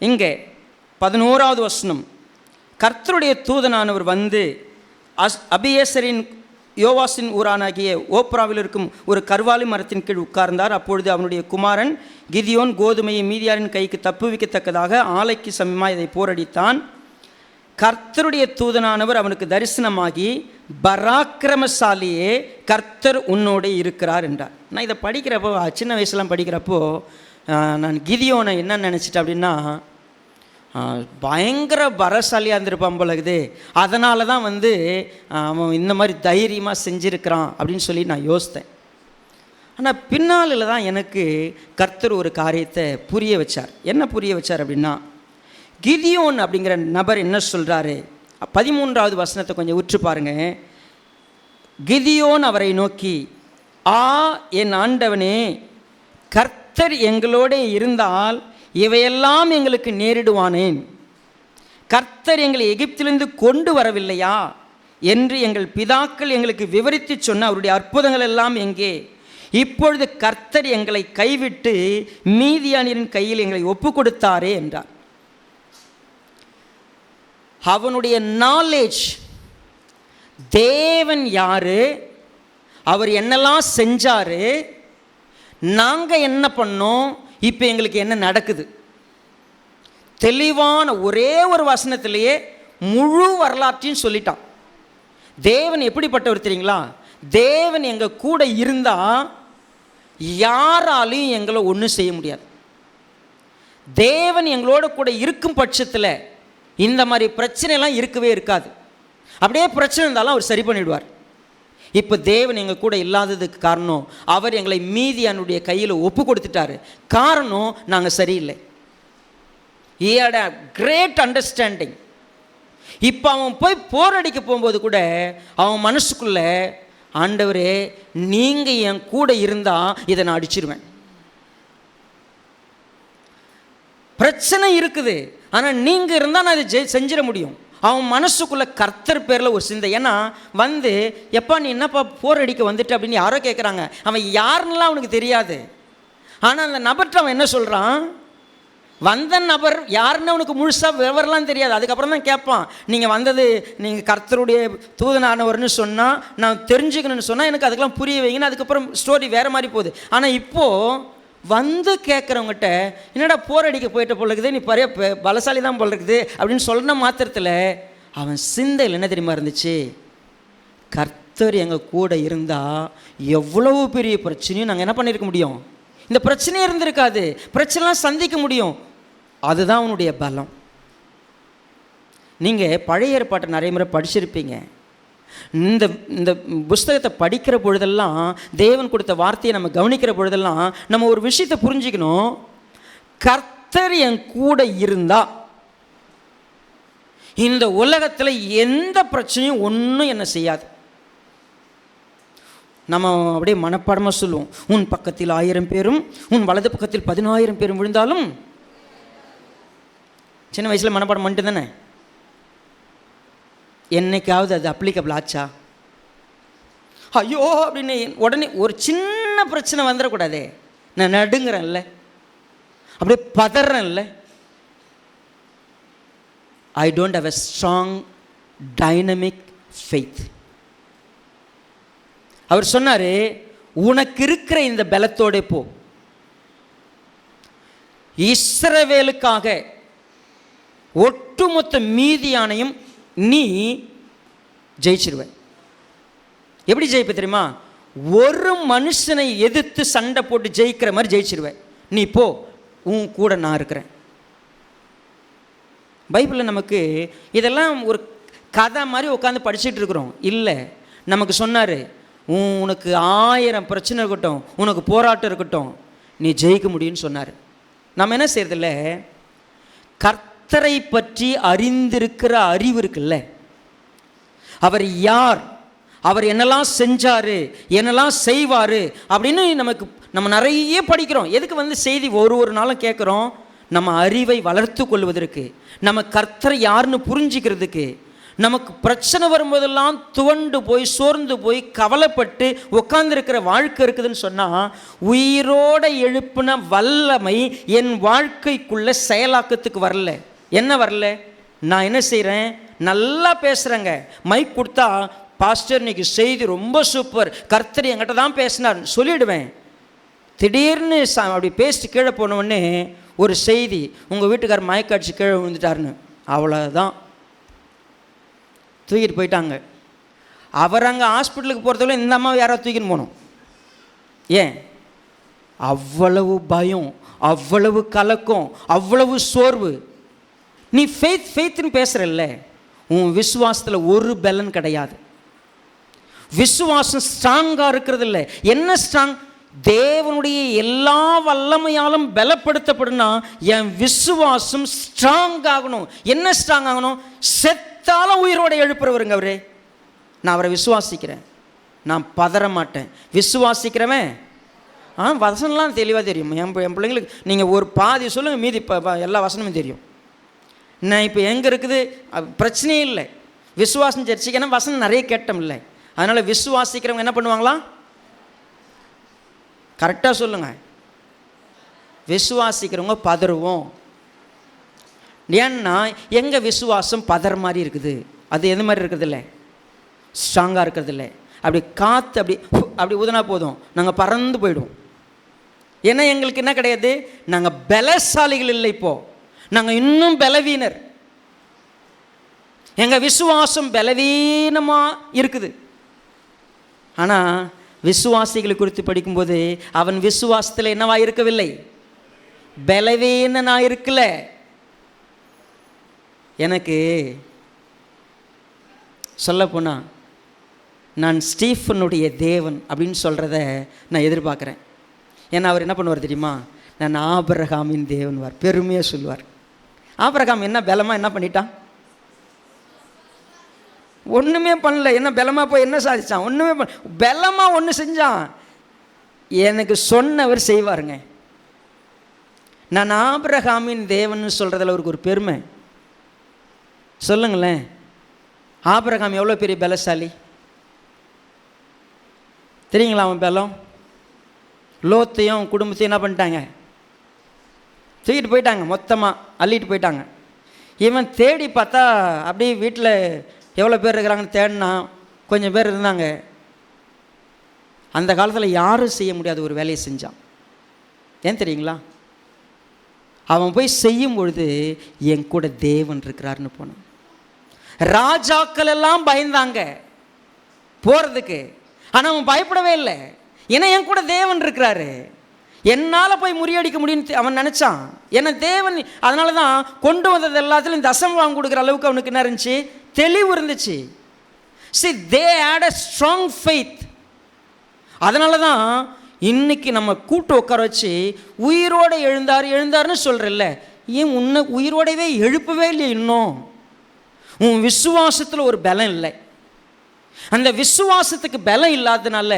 இங்கே 11வது வசனம், கர்த்தருடைய தூதனானவர் வந்து அபியேசரின் யோவாசின் ஊரானாகிய ஓப்ராவில் இருக்கும் ஒரு கர்வாலி மரத்தின் கீழ் உட்கார்ந்தார். அப்பொழுது அவனுடைய குமாரன் கிதியோன் கோதுமையை மீதியாரின் கைக்கு தப்புவிக்கத்தக்கதாக ஆலைக்கு சமயமாக இதை போரடித்தான். கர்த்தருடைய தூதனானவர் அவனுக்கு தரிசனமாகி, பராக்கிரமசாலியே, கர்த்தர் உன்னோடு இருக்கிறார் என்றார். நான் இதை படிக்கிறப்போ, சின்ன வயசுலாம் படிக்கிறப்போ நான் கிதியோனை என்ன நினச்சிட்டேன் அப்படின்னா, பயங்கர பலசாலியாக இருந்திருப்பான் போலகுது, அதனால தான் வந்து அவன் இந்த மாதிரி தைரியமாக செஞ்சுருக்கிறான் அப்படின்னு சொல்லி நான் யோசித்தேன். ஆனால் பின்னாளில் தான் எனக்கு கர்த்தர் ஒரு காரியத்தை புரிய வச்சார். என்ன புரிய வச்சார் அப்படின்னா, கிதியோன் அப்படிங்கிற நபர் என்ன சொல்கிறாரு, 13வது வசனத்தை கொஞ்சம் உற்று பாருங்க. கிதியோன் அவரை நோக்கி, என் ஆண்டவனே, கர்த்தர் எங்களோட இருந்தால் இவையெல்லாம் எங்களுக்கு நேரிடுவானேன்? கர்த்தர் எங்களை எகிப்திலிருந்து கொண்டு வரவில்லையா என்று எங்கள் பிதாக்கள் எங்களுக்கு விவரித்து சொன்ன அவருடைய அற்புதங்கள் எல்லாம் எங்கே? இப்பொழுது கர்த்தர் எங்களை கைவிட்டு மீதியானியரின் கையில் எங்களை ஒப்பு கொடுத்தாரே என்றார். அவனுடைய நாலேஜ், தேவன் யாரு, அவர் என்னெல்லாம் செஞ்சாரு, நாங்கள் என்ன பண்ணோம், இப்போ எங்களுக்கு என்ன நடக்குது, தெளிவான ஒரே ஒரு வசனத்திலேயே முழு வரலாற்றையும் சொல்லிட்டான். தேவன் எப்படிப்பட்டவர் தெரியுங்களா? தேவன் எங்கள் கூட இருந்தால் யாராலையும் எங்களை ஒன்றும் செய்ய முடியாது. தேவன் எங்களோட கூட இருக்கும் பட்சத்தில் இந்த மாதிரி பிரச்சனைலாம் இருக்கவே இருக்காது. அப்படியே பிரச்சனை இருந்தாலும் அவர் சரி பண்ணிவிடுவார். இப்போ தேவன் எங்கள் கூட இல்லாததுக்கு காரணம், அவர் எங்களை மீதியானுடைய கையில் ஒப்பு கொடுத்துட்டாரு. காரணம், நாங்கள் சரியில்லை. He had a great understanding. இப்போ அவன் போய் போரடிக்க போகும்போது கூட அவன் மனசுக்குள்ள, ஆண்டவரே நீங்கள் என் கூட இருந்தால் இதை நான் அடிச்சிருவேன். பிரச்சனை இருக்குது, ஆனால் நீங்கள் இருந்தால் நான் இதை செஞ்சிட முடியும். அவன் மனசுக்குள்ளே கர்த்தர் பேரில் ஒரு சிந்தை. ஏன்னா வந்து, எப்பா நீ என்னப்பா போர் அடிக்க வந்துட்டு அப்படின்னு யாரோ கேட்குறாங்க. அவன் யாருன்னெலாம் அவனுக்கு தெரியாது. ஆனால் அந்த நபர்கிட்ட அவன் என்ன சொல்கிறான், வந்த நபர் யாருன்னு அவனுக்கு முழுசாக விவரம்லாம் தெரியாது. அதுக்கப்புறம் தான் கேட்பான், நீங்கள் வந்தது நீங்கள் கர்த்தருடைய தூதனானவர்னு சொன்னால், நான் தெரிஞ்சுக்கணும்னு சொன்னால் எனக்கு அதுக்கெல்லாம் புரிய வைங்கன்னு. அதுக்கப்புறம் ஸ்டோரி வேறு மாதிரி போகுது. ஆனால் இப்போது வந்து கேட்குறவங்ககிட்ட, என்னடா போர் அடிக்க போயிட்ட போல இருக்குது, நீ பழைய பலசாலி தான் போல இருக்குது அப்படின்னு சொன்ன மாத்திரத்தில் அவன் சிந்தையில் என்ன தெரியுமா இருந்துச்சு, கர்த்தர் எங்கள் கூட இருந்தால் எவ்வளவு பெரிய பிரச்சனையும் நாங்கள் என்ன பண்ணியிருக்க முடியும், இந்த பிரச்சனையே இருந்திருக்காது, பிரச்சனைலாம் சந்திக்க முடியும். அதுதான் அவனுடைய பலம். நீங்கள் பழைய ஏற்பாட்டை நிறைய முறை படிச்சிருப்பீங்க. இந்த இந்த புஸ்தகத்தை படிக்கிற பொழுதெல்லாம், தேவன் கொடுத்த வார்த்தையை நம்ம கவனிக்கிற பொழுதெல்லாம் நம்ம ஒரு விஷயத்தை புரிஞ்சுக்கணும். கர்த்தர் என் கூட இருந்தா இந்த உலகத்தில் எந்த பிரச்சனையும் ஒன்றும் என்ன செய்யாது. நம்ம அப்படியே மனப்பாடமாக சொல்லுவோம், உன் பக்கத்தில் 1000 பேரும் உன் வலது பக்கத்தில் 10000 பேரும் விழுந்தாலும். சின்ன வயசில் மனப்பாடம் பண்ணிட்டு தானே. என்னைக்காவது அது அப்ளிகபிள் ஆச்சா? ஐயோ அப்படின்னு உடனே ஒரு சின்ன பிரச்சனை வந்துடக்கூடாதே, நான் நடுங்கிறேன்ல, அப்படியே பதறேன்ல. I don't have a strong dynamic faith. அவர் சொன்னார், உனக்கு இருக்கிற இந்த பலத்தோட போ, இஸ்ரவேலுக்காக ஒட்டுமொத்த மீதியானையும் நீ ஜெயிச்சிருவ. எப்படி ஜெயிப்ப தெரியுமா? ஒரு மனுஷனை எதிர்த்து சண்டை போட்டு ஜெயிக்கிற மாதிரி ஜெயிச்சிருவேன். நீ போ, உன் கூட நான் இருக்கிறேன். பைபிளில் நமக்கு இதெல்லாம் ஒரு கதை மாதிரி உட்காந்து படிச்சுட்டு இருக்கிறோம். இல்லை, நமக்கு சொன்னார், உனக்கு 1000 பிரச்சனை இருக்கட்டும், உனக்கு போராட்டம் இருக்கட்டும், நீ ஜெயிக்க முடியும்னு சொன்னார். நம்ம என்ன செய்யறதில்ல, கர்த்தரை பற்றி அறிந்திருக்கிற அறிவு இருக்குல்ல, அவர் யார், அவர் என்னெல்லாம் செஞ்சார், என்னெல்லாம் செய்வார் அப்படின்னு நம்ம நிறைய படிக்கிறோம். எதுக்கு செய்தி ஒரு நாளும் கேட்குறோம்? நம்ம அறிவை வளர்த்து கொள்வதற்கு, நம்ம கர்த்தரை யாருன்னு புரிஞ்சிக்கிறதுக்கு. நமக்கு பிரச்சனை வரும்போதெல்லாம் துவண்டு போய் சோர்ந்து போய் கவலைப்பட்டு உட்கார்ந்துருக்கிற வாழ்க்கை இருக்குதுன்னு சொன்னால், உயிரோட எழுப்பின வல்லமை என் வாழ்க்கைக்குள்ளே செயலாக்கத்துக்கு வரல. என்ன வரல? நான் என்ன செய்கிறேன், நல்லா பேசுகிறேங்க, மைக் கொடுத்தா பாஸ்டர் இன்னைக்கு செய்தி ரொம்ப சூப்பர், கர்த்தர் என்கிட்ட தான் பேசினார் சொல்லிவிடுவேன். திடீர்னு அப்படி பேசிட்டு கீழே போனவுடனே ஒரு செய்தி, உங்கள் வீட்டுக்காரர் மயக்காட்சி கீழே விழுந்துட்டாருன்னு, அவ்வளோதான், தூக்கிட்டு போயிட்டாங்க. அவர் அங்கே ஹாஸ்பிட்டலுக்கு போகிறதுக்குள்ள இந்த அம்மாவை யாராவது தூக்கின்னு போகணும். ஏன்? அவ்வளவு பயம், அவ்வளவு கலக்கம், அவ்வளவு சோர்வு. நீ ஃபெய்த்னு பேசுகிறல்ல, உன் விசுவாசத்தில் ஒரு பலன் கிடையாது. விசுவாசம் ஸ்ட்ராங்காக இருக்கிறது இல்லை. என்ன ஸ்ட்ராங்? தேவனுடைய எல்லா வல்லமையாலும் பலப்படுத்தப்படுனா என் விசுவாசம் ஸ்ட்ராங் ஆகணும். என்ன ஸ்ட்ராங் ஆகணும்? செத்தாலும் உயிரோட எழுப்புறவருங்க அவரு. நான் அவரை விசுவாசிக்கிறேன், நான் பதற மாட்டேன். விசுவாசிக்கிறவன் வசனம்லாம் தெளிவாக தெரியும். என் பிள்ளைங்களுக்கு நீங்கள் ஒரு பாதி சொல்லுங்கள், மீதி எல்லா வசனமும் தெரியும். நான் இப்போ எங்கே இருக்குது பிரச்சனையே இல்லை. விசுவாசம் சர்ச்சைக்கு வசனம் நிறைய கேட்டோம் இல்லை. அதனால் விசுவாசிக்கிறவங்க என்ன பண்ணுவாங்களா? கரெக்டாக சொல்லுங்கள். விசுவாசிக்கிறவங்க பதறுவோம். ஏன்னா எங்கள் விசுவாசம் பதற மாதிரி இருக்குது. அது எது மாதிரி இருக்கிறது இல்லை, ஸ்ட்ராங்காக இருக்கிறது இல்லை. அப்படி காற்று அப்படி ஊதுனா போதும், நாங்கள் பறந்து போயிடுவோம். ஏன்னா எங்களுக்கு என்ன கிடையாது, நாங்கள் பலசாலிகள் இல்லை. இப்போது நாங்கள் இன்னும் பலவீனர். எங்கள் விசுவாசம் பலவீனமாக இருக்குது. ஆனால் விசுவாசிகளை குறித்து படிக்கும்போது அவன் விசுவாசத்தில் என்னவா இருக்கவில்லை, பலவீனனாக இருக்கல. எனக்கு சொல்லப்போனால் நான் ஸ்டீஃபனுடைய தேவன் அப்படின்னு சொல்கிறத நான் எதிர்பார்க்குறேன். ஏன்னா அவர் என்ன பண்ணுவார் தெரியுமா? நான் ஆபிரகாமின் தேவன்வார், பெருமையாக சொல்லுவார். ஆபிரகாம் என்ன பலமாக என்ன பண்ணிட்டான்? ஒன்றுமே பண்ணல. என்ன பலமாக போய் என்ன சாதிச்சான்? ஒன்றுமே பலமாக ஒன்று செஞ்சான். எனக்கு சொன்னவர் செய்வாருங்க. நான் ஆபிரகாமின் தேவன் சொல்கிறதுல அவருக்கு ஒரு பெருமை. சொல்லுங்களேன், ஆபிரகாம் எவ்வளோ பெரிய பலசாலி தெரியுங்களா? அவன் பலம். லோத்தையும் குடும்பத்தையும் என்ன பண்ணிட்டாங்க, தூக்கிட்டு போயிட்டாங்க, மொத்தமாக அள்ளிட்டு போயிட்டாங்க. இவன் தேடி பார்த்தா அப்படியே வீட்டில் எவ்வளோ பேர் இருக்கிறாங்கன்னு தேடினா கொஞ்சம் பேர் இருந்தாங்க. அந்த காலத்தில் யாரும் செய்ய முடியாத ஒரு வேலையை செஞ்சான். ஏன் தெரியுங்களா? அவன் போய் செய்யும் பொழுது என் கூட தேவன் இருக்கிறாருன்னு போனான். ராஜாக்கள் எல்லாம் பயந்தாங்க போகிறதுக்கு, ஆனால் அவன் பயப்படவே இல்லை. ஏன்னா என் கூட தேவன் இருக்கிறாரு, என்னால் போய் முறியடிக்க முடியும்னு அவன் நினச்சான். ஏன்னா தேவன், அதனால தான் கொண்டு வந்தது எல்லாத்துலையும் தசம் வாங்க கொடுக்குற அளவுக்கு அவனுக்கு என்ன இருந்துச்சு, தெளிவு இருந்துச்சு. See, they had a strong faith. அதனால தான் இன்னைக்கு நம்ம கூட்டு உட்கார வச்சு உயிரோடு எழுந்தாருன்னு சொல்கிறல்ல, ஏன் உன்னை உயிரோடவே எழுப்பவே இல்லை இன்னும்? உன் விசுவாசத்தில் ஒரு பலம் இல்லை. அந்த விசுவாசத்துக்கு பலம் இல்லாததுனால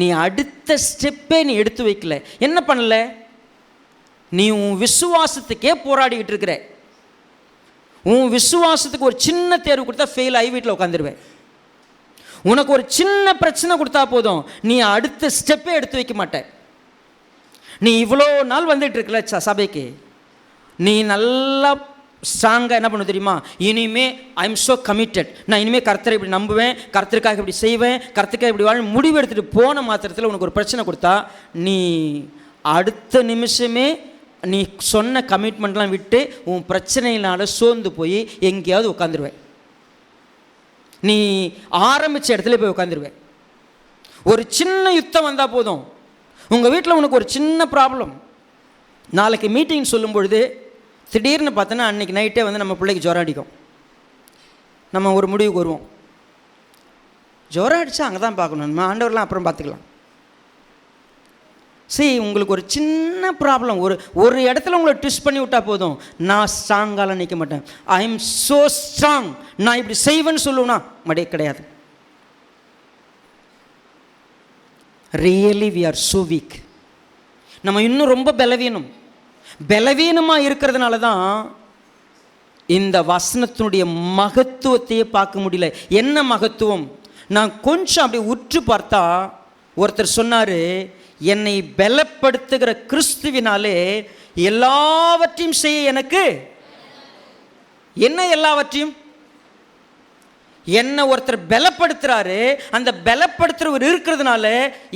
நீ அடுத்த ஸ்டெப்பே நீ எடுத்து வைக்கல. என்ன பண்ணல? நீ உன் விசுவாசத்துக்கே போராடிக்கிட்டு இருக்கிற. உன் விசுவாசத்துக்கு ஒரு சின்ன தேர்வு கொடுத்தா ஃபெயில் ஆகி வீட்டில் உட்காந்துருவேன். உனக்கு ஒரு சின்ன பிரச்சனை கொடுத்தா போதும், நீ அடுத்த ஸ்டெப்பே எடுத்து வைக்க மாட்ட. நீ இவ்வளோ நாள் வந்துட்டு இருக்கல சபைக்கு, நீ நல்லா ஸ்ட்ராங்காக என்ன பண்ண தெரியுமா, இனிமே ஐ எம் ஸோ கமிட்டட், நான் இனிமேல் கர்த்தரை இப்படி நம்புவேன், கர்த்தருக்காக இப்படி செய்வேன், கர்த்தருக்காக இப்படி வாழ முடிவு எடுத்துகிட்டு போன மாத்திரத்தில் உனக்கு ஒரு பிரச்சனை கொடுத்தா நீ அடுத்த நிமிஷமே நீ சொன்ன கமிட்மெண்ட்லாம் விட்டு உன் பிரச்சனையினால் சோர்ந்து போய் எங்கேயாவது உட்காந்துருவேன். நீ ஆரம்பித்த இடத்துல போய் உட்காந்துருவேன். ஒரு சின்ன யுத்தம் வந்தால் போதும், உங்கள் வீட்டில் உனக்கு ஒரு சின்ன ப்ராப்ளம், நாளைக்கு மீட்டிங் சொல்லும் பொழுது திடீர்னு பார்த்தோன்னா அன்றைக்கி நைட்டே வந்து நம்ம பிள்ளைக்கு ஜுரம் அடிக்கும். நம்ம ஒரு முடிவுக்கு வருவோம், ஜுரம் அடித்தா அங்கே தான் பார்க்கணும், நம்ம ஆண்டவர்லாம் அப்புறம் பார்த்துக்கலாம். சரி, உங்களுக்கு ஒரு சின்ன ப்ராப்ளம் ஒரு இடத்துல உங்களை ட்விஸ்ட் பண்ணி விட்டால் போதும், நான் ஸ்ட்ராங்கால நிற்க மாட்டேன், ஐ எம் ஸோ ஸ்ட்ராங், நான் இப்படி செய்வேன்னு சொல்லுவேன்னா மடே கிடையாது. Really we are so weak. நம்ம இன்னும் ரொம்ப பலவீனமாக இருக்கிறதுனால தான் இந்த வசனத்தினுடைய மகத்துவத்தையே பார்க்க முடியல. என்ன மகத்துவம்? நான் கொஞ்சம் அப்படி உற்று பார்த்தா ஒருத்தர் சொன்னார், என்னை பலப்படுத்துகிற கிறிஸ்துவினாலே எல்லாவற்றையும் செய்ய எனக்கு என்ன எல்லாவற்றையும் என்ன ஒருத்தர் பலப்படுத்துறாரு. அந்த பலப்படுத்துறவர் இருக்கிறதுனால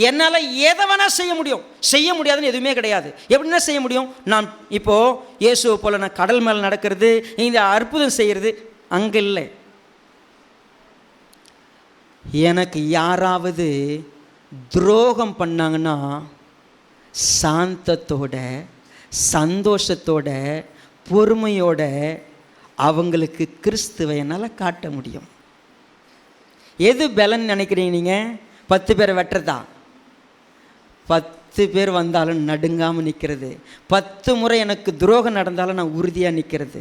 என்னால் எதை வேணால் செய்ய முடியாதுன்னு எதுவுமே கிடையாது. எப்படின்னா செய்ய முடியும்? நான் இப்போது இயேசுவை போல் நான் கடல் மேலே நடக்கிறது, இந்த அற்புதம் செய்கிறது அங்கே இல்லை. எனக்கு யாராவது துரோகம் பண்ணாங்கன்னா சாந்தத்தோட, சந்தோஷத்தோட, பொறுமையோட அவங்களுக்கு கிறிஸ்துவை என்னால் காட்ட முடியும். எது பலன் நினைக்கிறீங்க நீங்கள்? 10 பேரை வெட்டுறதா? 10 பேர் வந்தாலும் நடுங்காமல் நிற்கிறது. 10 முறை எனக்கு துரோகம் நடந்தாலும் நான் உறுதியாக நிற்கிறது.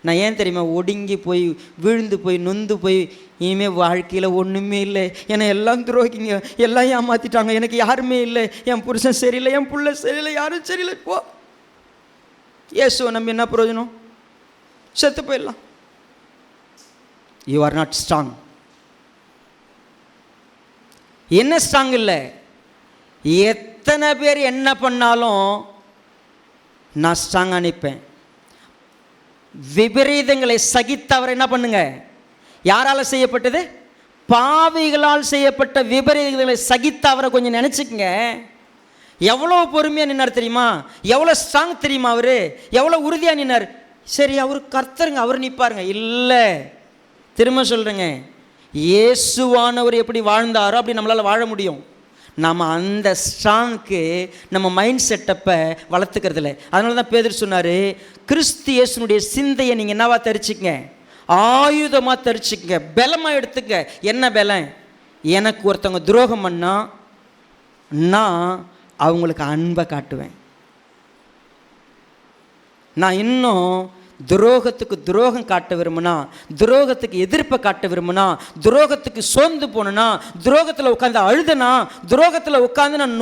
நான் ஏன் தெரியுமா? ஒடுங்கி போய் விழுந்து போய் நொந்து போய் இனிமேல் வாழ்க்கையில் ஒன்றுமே இல்லை, என்னை எல்லாம் துரோகிங்க, எல்லாம் ஏமாற்றிட்டாங்க, எனக்கு யாருமே இல்லை, என் புருஷன் சரியில்லை, என் புள்ள சரியில்லை, யாரும் சரியில்லை, போ இயேசுவை நம்பி என்ன பிரயோஜனம்? செத்து போயிடலாம். You are not strong. என்ன ஸ்ட்ராங் இல்லை? எத்தனை பேர் என்ன பண்ணாலும் நான் ஸ்ட்ராங்காக நிற்பேன். விபரீதங்களை சகித்தவர் என்ன பண்ணுங்க? யாரால் செய்யப்பட்டது? பாவிகளால் செய்யப்பட்ட விபரீதங்களை சகித்த அவரை கொஞ்சம் நினச்சிக்கங்க. எவ்வளோ பொறுமையாக நின்னார் தெரியுமா? எவ்வளோ ஸ்ட்ராங் தெரியுமா? அவர் எவ்வளோ உறுதியாக நின்னார். சரி, அவர் கர்த்தருங்க, அவர் நிற்பாருங்க. இல்லை, திரும்ப சொல்கிறேங்க, இயேசுவானவர் எப்படி வாழ்ந்தாரோ அப்படி நம்மளால் வாழ முடியும். நம்ம அந்த ஸ்ட்ராங்க்கு நம்ம மைண்ட் செட்டப்பை வளர்த்துக்கிறது இல்லை. அதனால தான் பேதுரு சொன்னார், கிறிஸ்து இயேசுனுடைய சிந்தையை நீங்கள் என்னவா தரிச்சிக்கங்க? ஆயுதமாக தரிச்சிக்கங்க, பலமாக எடுத்துக்க. என்ன பலம்? எனக்கு ஒருத்தவங்க துரோகம் பண்ணால் நான் அவங்களுக்கு அன்பை காட்டுவேன். நான் இன்னும் துரோகத்துக்கு துரோகம் காட்ட விரும்புனா, துரோகத்துக்கு எதிர்ப்பை காட்ட விரும்புனா, துரோகத்துக்கு சோர்ந்து போனா, துரோகத்தில் உட்காந்து அழுதனா, துரோகத்தில் உட்காந்து நான்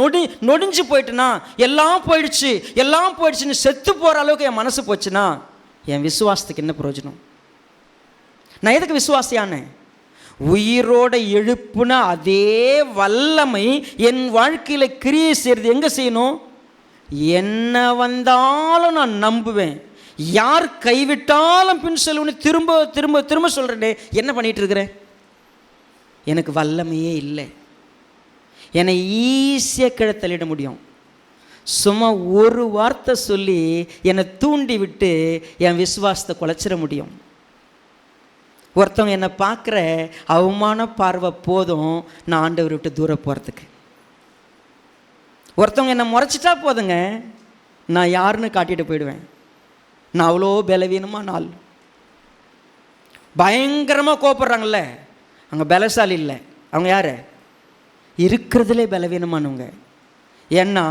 நொடிஞ்சு போயிட்டுனா, எல்லாம் போயிடுச்சுன்னு செத்து போகிற அளவுக்கு என் மனசு போச்சுன்னா என் விசுவாசத்துக்கு என்ன பிரயோஜனம்? நான் எதுக்கு விசுவாசியானேன்? உயிரோட எழுப்புனா அதே வல்லமை என் வாழ்க்கையில் கிரியை செய்கிறது எங்கே செய்யணும்? என்ன வந்தாலும் நான் நம்புவேன், யார் கைவிட்டாலும் பின் செல்வனு திரும்ப திரும்ப திரும்ப சொல்கிறேன். என்ன பண்ணிகிட்டு இருக்கிறேன்? எனக்கு வல்லமையே இல்லை. என்னை ஈஸியாக கீழே தள்ளிட முடியும். சும்மா ஒரு வார்த்தை சொல்லி என்னை தூண்டி விட்டு என் விசுவாசத்தை குலைச்சிட முடியும். ஒருத்தவங்க என்னை பார்க்குற அவமான பார்வை போதும் நான் ஆண்டவரை விட்டு தூரம் போகிறதுக்கு. ஒருத்தவங்க என்னை முறைச்சிட்டா போதுங்க, நான் யாருன்னு காட்டிட்டு போயிடுவேன். நான் அவ்வளோ பலவீனமாக நாள் பயங்கரமாக கோபப்படுறாங்கல்ல, அங்கே பலசாலி இல்லை, அவங்க யார்? இருக்கிறதுலே பலவீனமானவங்க. ஏன்னா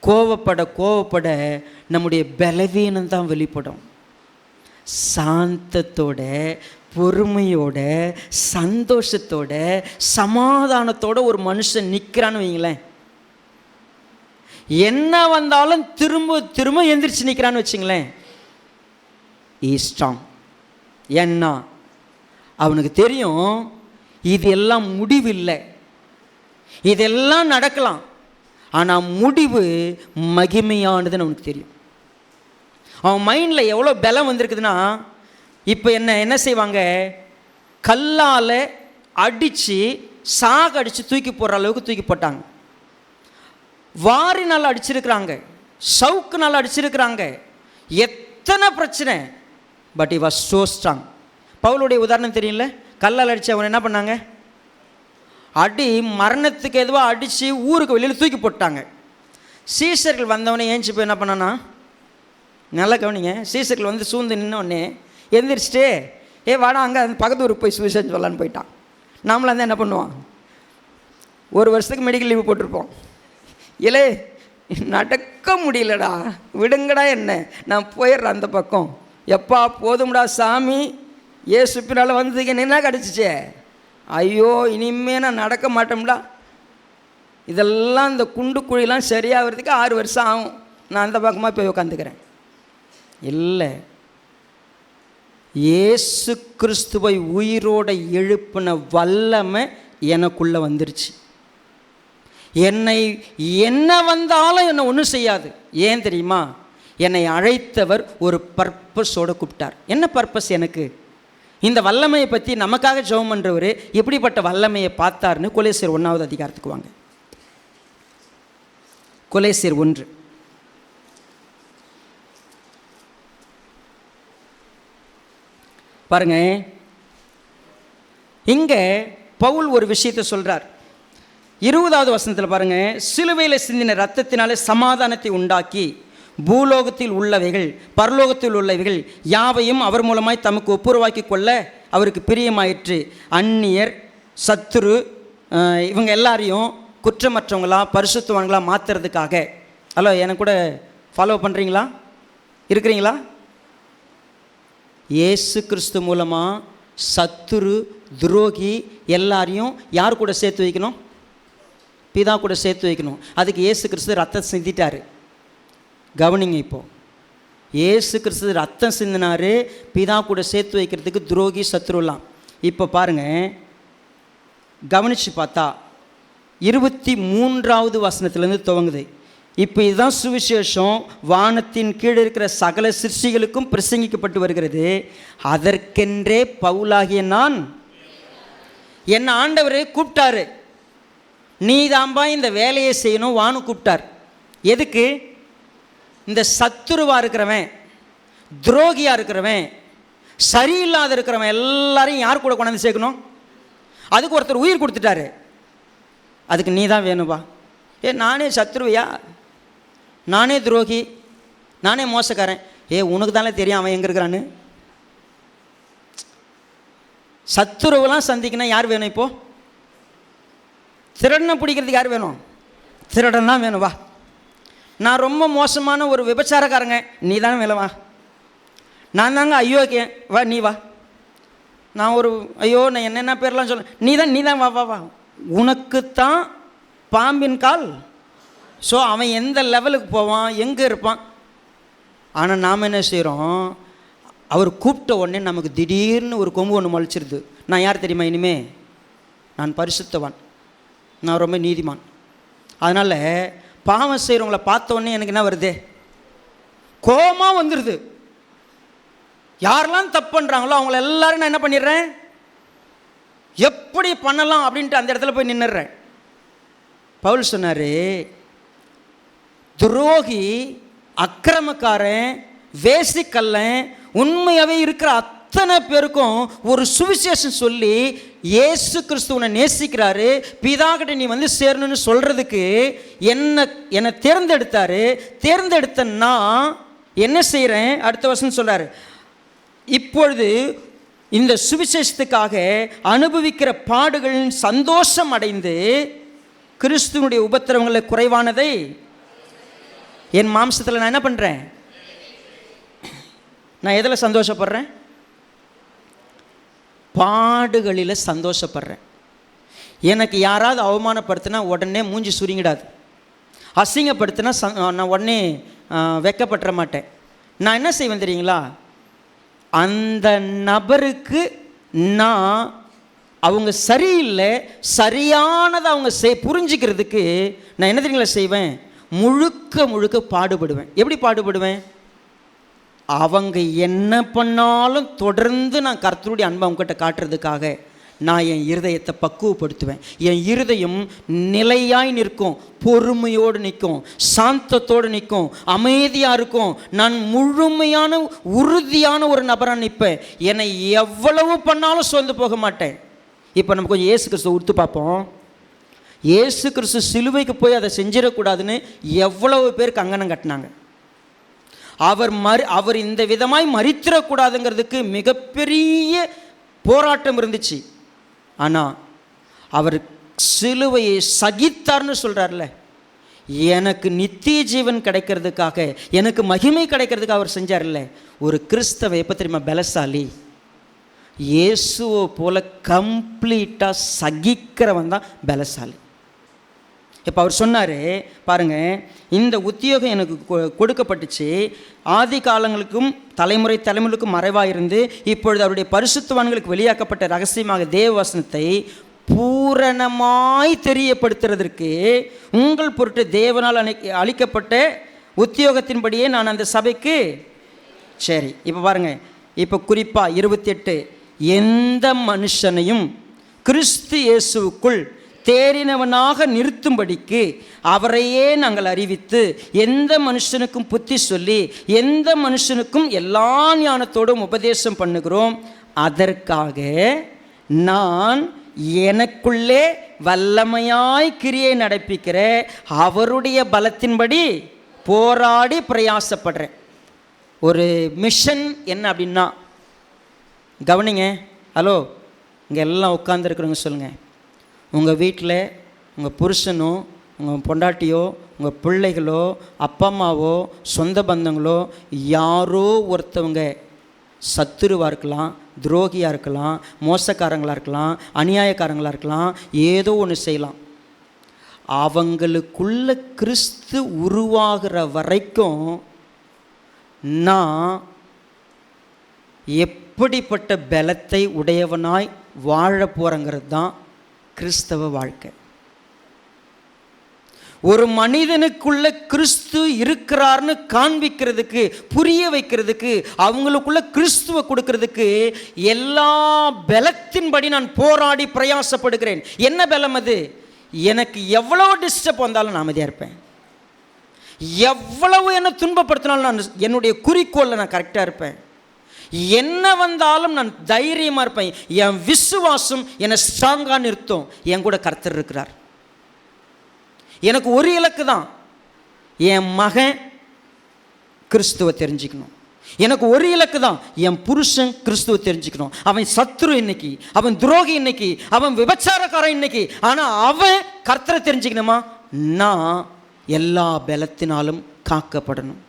கோவப்பட நம்முடைய பலவீனம் தான் வெளிப்படும். சாந்தத்தோட, பொறுமையோட, சந்தோஷத்தோட, சமாதானத்தோட ஒரு மனுஷன் நிற்கிறான்னு வைங்களேன், என்ன வந்தாலும் திரும்ப திரும்ப எந்திரிச்சு நிற்கிறான்னு வச்சுங்களேன், ஈ ஸ்ட்ராங். ஏன்னா அவனுக்கு தெரியும் இது எல்லாம் முடிவில்லை, இதெல்லாம் நடக்கலாம், ஆனால் முடிவு மகிமையானதுன்னு அவனுக்கு தெரியும். அவன் மைண்டில் எவ்வளோ பலம் வந்திருக்குதுன்னா, இப்போ என்ன செய்வாங்க, கல்லால் அடித்து சாகடித்து தூக்கி போடுற அளவுக்கு தூக்கி போட்டாங்க. வாரினால் அடிச்சிருக்கிறாங்க, சவுக்குனால் அடிச்சிருக்கிறாங்க, எத்தனை பிரச்சனை. But he was so strong. பவுலுடைய உதாரணம் தெரியல, கல்லால் அடித்து அவன் என்ன பண்ணாங்க, அடி மரணத்துக்கு எதுவாக அடித்து ஊருக்கு வெளியில் தூக்கி போட்டாங்க. சீசர்கள் வந்தவனே ஏஞ்சி போய் என்ன பண்ணானா, நல்லா கவனிங்க, சீசர்கள் வந்து சூழ்ந்து நின்னோடனே எந்திரிச்சிட்டு வாடா அங்கே அந்த பக்கத்து ஊருக்கு போய் சுவிசேஷம் சொல்லலான்னு போயிட்டான். நாமளாக இருந்தால் என்ன பண்ணுவான், ஒரு வருஷத்துக்கு மெடிக்கல் லீவு போட்டிருப்போம். இல்லை நடக்க முடியலடா, விடுங்கடா, என்ன நான் போயிடுறேன் அந்த பக்கம், எப்பா போதும்டா சாமி, ஏசு பின்னால் வந்ததுக்கு என்ன கிடச்சிச்சே, ஐயோ இனிமே நான் நடக்க மாட்டோம்டா, இதெல்லாம் இந்த குண்டு குழிலாம் சரியாகிறதுக்கு 6 வருஷம் ஆகும், நான் அந்த பக்கமாக போய் உட்காந்துக்கிறேன். இல்லை, இயேசு கிறிஸ்துவை உயிரோட எழுப்பின வல்லமை எனக்குள்ளே வந்துருச்சு. என்னை என்ன வந்தாலும் என்னை ஒன்றும் செய்யாது. ஏன் தெரியுமா, என்னை அழைத்தவர் ஒரு பர்பஸோடு கூப்பிட்டார். என்ன பர்பஸ் எனக்கு, இந்த வல்லமையை பற்றி நமக்காக ஜெபம் பண்ணுறவர் எப்படிப்பட்ட வல்லமையை பார்த்தார்னு கொலேசியர் 1வது அதிகாரத்துக்கு வாங்க. கொலேசியர் 1. பாருங்க, இங்கே பவுல் ஒரு விஷயத்தை சொல்கிறார். 20வது வசனத்தில் பாருங்க, சிலுவையில் சிந்தின இரத்தத்தினாலே சமாதானத்தை உண்டாக்கி பூலோகத்தில் உள்ளவைகள் பரலோகத்தில் உள்ளவைகள் யாவையும் அவர் மூலமாய் தமக்கு ஒப்புரவாக்கி கொள்ள அவருக்கு பிரியமாயிற்று. அந்நியர், சத்துரு, இவங்க எல்லாரையும் குற்றமற்றவங்களா பரிசுத்தவான்களா மாற்றுறதுக்காக. ஹலோ, எனக்கு கூட ஃபாலோ பண்ணுறீங்களா, இருக்கிறீங்களா? இயேசு கிறிஸ்து மூலமாக சத்துரு, துரோகி எல்லாரையும் யார் கூட சேர்த்து வைக்கணும், பிதா கூட சேர்த்து வைக்கணும். அதுக்கு இயேசு கிறிஸ்து ரத்தம் சிந்திட்டார். கவனிங்க, இப்போது இயேசு கிறிஸ்து ரத்தம் சிந்தினார் பிதா கூட சேர்த்து வைக்கிறதுக்கு, துரோகி சத்துருலாம். இப்போ பாருங்கள், கவனித்து பார்த்தா 23வது வசனத்துலேருந்து துவங்குது. இப்போ இதுதான் சுவிசேஷம், வானத்தின் கீழே இருக்கிற சகல சிருஷ்டிகளுக்கும் பிரசங்கிக்கப்பட்டு வருகிறது. அதற்கென்றே பவுலாகிய நான், என்ன ஆண்டவர் கூப்பிட்டாரு, நீ தாம்பா இந்த வேலையை செய்யணும் வானு கூப்பிட்டார். எதுக்கு? இந்த சத்துருவாக இருக்கிறவன், துரோகியாக இருக்கிறவன், சரியில்லாத இருக்கிறவன் எல்லாரையும் யார் கூட கொண்டாந்து சேர்க்கணும்? அதுக்கு ஒருத்தர் உயிர் கொடுத்துட்டாரு. அதுக்கு நீ தான் வேணும்பா. நானே சத்ருவையா, நானே துரோகி, நானே மோசக்காரன், உனக்கு தானே தெரியும் அவன் எங்கே இருக்கிறான்னு. சத்துருவெல்லாம் சந்திக்கணும் யார் வேணும்? இப்போது திருடனை பிடிக்கிறதுக்கு யார் வேணும்? திருடன் தான் வேணும். வா, நான் ரொம்ப மோசமான ஒரு விபச்சாரக்காரங்க, நீ தானே வேலை, வா. நான் தாங்க ஐயோக்கே, வா நீ வா. நான் ஒரு ஐயோ, நான் என்னென்ன பேர்லாம் சொல்ல, நீ தான் வா வா வா. உனக்குத்தான் பாம்பின் கால். ஸோ அவன் எந்த லெவலுக்கு போவான், எங்கே இருப்பான். ஆனால் நாம் என்ன செய்கிறோம், அவர் கூப்பிட்ட உடனே நமக்கு திடீர்னு ஒரு கொம்பு ஒன்று முளைச்சிருது. நான் யார் தெரியுமா? இனிமே நான் பரிசுத்தவான், நான் ரொம்ப நீதிமான். அதனால் பாவம் செய்கிறவங்கள பார்த்த உடனே எனக்கு என்ன வருது? கோபமாக வந்துடுது. யாரெல்லாம் தப்பு பண்ணுறாங்களோ அவங்கள எல்லாரும் நான் என்ன பண்ணிடுறேன், எப்படி பண்ணலாம் அப்படின்ட்டு அந்த இடத்துல போய் நின்றுறேன். பவுல் சொன்னார், துரோகி, அக்கிரமக்காரன், வேசிக்கல்லன், உண்மையாகவே இருக்கிற அத்தனை பேருக்கும் ஒரு சுவிசேஷம் சொல்லி இயேசு கிறிஸ்துவனை நேசிக்கிறாரு, பிதாகிட்ட நீ வந்து சேரணும்னு சொல்கிறதுக்கு என்னை தேர்ந்தெடுத்தார். தேர்ந்தெடுத்த நான் என்ன செய்கிறேன்? அடுத்த வசனம் சொல்கிறார், இப்பொழுது இந்த சுவிசேஷத்துக்காக அனுபவிக்கிற பாடுகளின் சந்தோஷம் அடைந்து கிறிஸ்துவனுடைய உபத்திரவங்களை குறைவானதை என் மாம்சத்தில் நான் என்ன பண்ணுறேன்? நான் எதில் சந்தோஷப்படுறேன்? பாடுகளில் சந்தோஷப்படுறேன். எனக்கு யாராவது அவமானப்படுத்தினா உடனே மூஞ்சி சுருங்கிடாது. அசிங்கப்படுத்தினா நான் உடனே வெக்கப்பட்டுற மாட்டேன். நான் என்ன செய்வேன் தெரியுங்களா? அந்த நபருக்கு நான் அவங்க சரியில்லை, சரியானதை அவங்க புரிஞ்சிக்கிறதுக்கு நான் என்ன தெரியுங்களா செய்வேன்? முழுக்க பாடுபடுவேன். எப்படி பாடுபடுவேன்? அவங்க என்ன பண்ணாலும் தொடர்ந்து நான் கர்த்தருடைய அன்பை அவங்ககிட்ட காட்டுறதுக்காக நான் என் இருதயத்தை பக்குவப்படுத்துவேன். என் இருதயம் நிலையாய் நிற்கும், பொறுமையோடு நிற்கும், சாந்தத்தோடு நிற்கும், அமைதியாக இருக்கும். நான் முழுமையான உறுதியான ஒரு நபராக நிற்பேன். என்னை எவ்வளவு பண்ணாலும் சோர்ந்து போக மாட்டேன். இப்போ நம்ம கொஞ்சம் இயேசு கிறிஸ்துவை உடுத்து பார்ப்போம். இயேசு கிறிஸ்து சிலுவைக்கு போய் அதை செஞ்சிடக்கூடாதுன்னு எவ்வளவு பேர் கங்கணம் கட்டினாங்க. அவர் இந்த விதமாய் மரித்திடக்கூடாதுங்கிறதுக்கு மிகப்பெரிய போராட்டம் இருந்துச்சு. ஆனால் அவர் சிலுவையை சகித்தார்னு சொல்கிறார்ல, எனக்கு நித்திய ஜீவன் கிடைக்கிறதுக்காக, எனக்கு மகிமை கிடைக்கிறதுக்காக அவர் செஞ்சார்ல. ஒரு கிறிஸ்தவ எப்போ தெரியுமா பலசாலி? இயேசுவை போல கம்ப்ளீட்டாக சகிக்கிறவன் தான் பலசாலி. இப்போ அவர் சொன்னார் பாருங்கள், இந்த உத்தியோகம் எனக்கு கொடுக்கப்பட்டுச்சு, ஆதி காலங்களுக்கும் தலைமுறைக்கும் மறைவாக இருந்து இப்பொழுது அவருடைய பரிசுத்தவான்களுக்கு வெளியாக்கப்பட்ட ரகசியமாக தேவ வசனத்தை பூரணமாய் தெரியப்படுத்துறதற்கு உங்கள் பொருட்டு தேவனால் அளிக்கப்பட்ட உத்தியோகத்தின்படியே நான் அந்த சபைக்கு. சரி, இப்போ பாருங்கள், இப்போ குறிப்பாக 28, எந்த மனுஷனையும் கிறிஸ்து இயேசுவுக்குள் தேறினவனாக நிறுத்தும்படிக்கு அவரையே நாங்கள் அறிவித்து, எந்த மனுஷனுக்கும் புத்தி சொல்லி, எந்த மனுஷனுக்கும் எல்லா ஞானத்தோடும் உபதேசம் பண்ணுகிறோம். அதற்காக நான் எனக்குள்ளே வல்லமையாய் கிரியை நடப்பிக்கிற அவருடைய பலத்தின்படி போராடி பிரயாசப்படுறேன். ஒரு மிஷன் என்ன அப்படின்னா, கவனிங்க. ஹலோ, இங்கே எல்லாம் உட்காந்துருக்குறவங்க சொல்லுங்கள். உங்கள் வீட்டில் உங்கள் புருஷனோ, உங்கள் பொண்டாட்டியோ, உங்கள் பிள்ளைகளோ, அப்பா அம்மாவோ, சொந்த பந்தங்களோ யாரோ ஒருத்தவங்க சத்துருவாக இருக்கலாம், துரோகியாக இருக்கலாம், மோசக்காரங்களாக இருக்கலாம், அநியாயக்காரங்களாக இருக்கலாம், ஏதோ ஒன்று செய்யலாம். அவங்களுக்குள்ள கிறிஸ்து உருவாகிற வரைக்கும் நான் எப்படிப்பட்ட பலத்தை உடையவனாய் வாழ போகிறேங்கிறது தான் கிறிஸ்தவ வாழ்க்கை. ஒரு மனிதனுக்குள்ள கிறிஸ்து இருக்கிறார்னு காண்பிக்கிறதுக்கு, புரிய வைக்கிறதுக்கு, அவங்களுக்குள்ள கிறிஸ்துவை கொடுக்கறதுக்கு எல்லா பலத்தின்படி நான் போராடி பிரயாசப்படுகிறேன். என்ன பலம் அது? எனக்கு எவ்வளோ டிஸ்டர்ப் வந்தாலும் நான் அமைதியாக இருப்பேன். எவ்வளவு என்னை துன்பப்படுத்தினாலும் நான் என்னுடைய குறிக்கோளில் நான் கரெக்டாக இருப்பேன். என்ன வந்தாலும் நான் தைரியமாக இருப்பேன். என் விசுவாசம் என்னை ஸ்ட்ராங்காக நிறுத்தும். என் கூட கர்த்தர் இருக்கிறார். எனக்கு ஒரு இலக்கு தான், என் மகன் கிறிஸ்துவை தெரிஞ்சுக்கணும். எனக்கு ஒரு இலக்கு தான், என் புருஷன் கிறிஸ்துவை தெரிஞ்சுக்கணும். அவன் சத்துரு இன்னைக்கு, அவன் துரோகி இன்னைக்கு, அவன் விபச்சாரக்காரன் இன்னைக்கு, ஆனால் அவன் கர்த்தரை தெரிஞ்சுக்கணுமா? நான் எல்லா பலத்தினாலும் காக்கப்படணும்.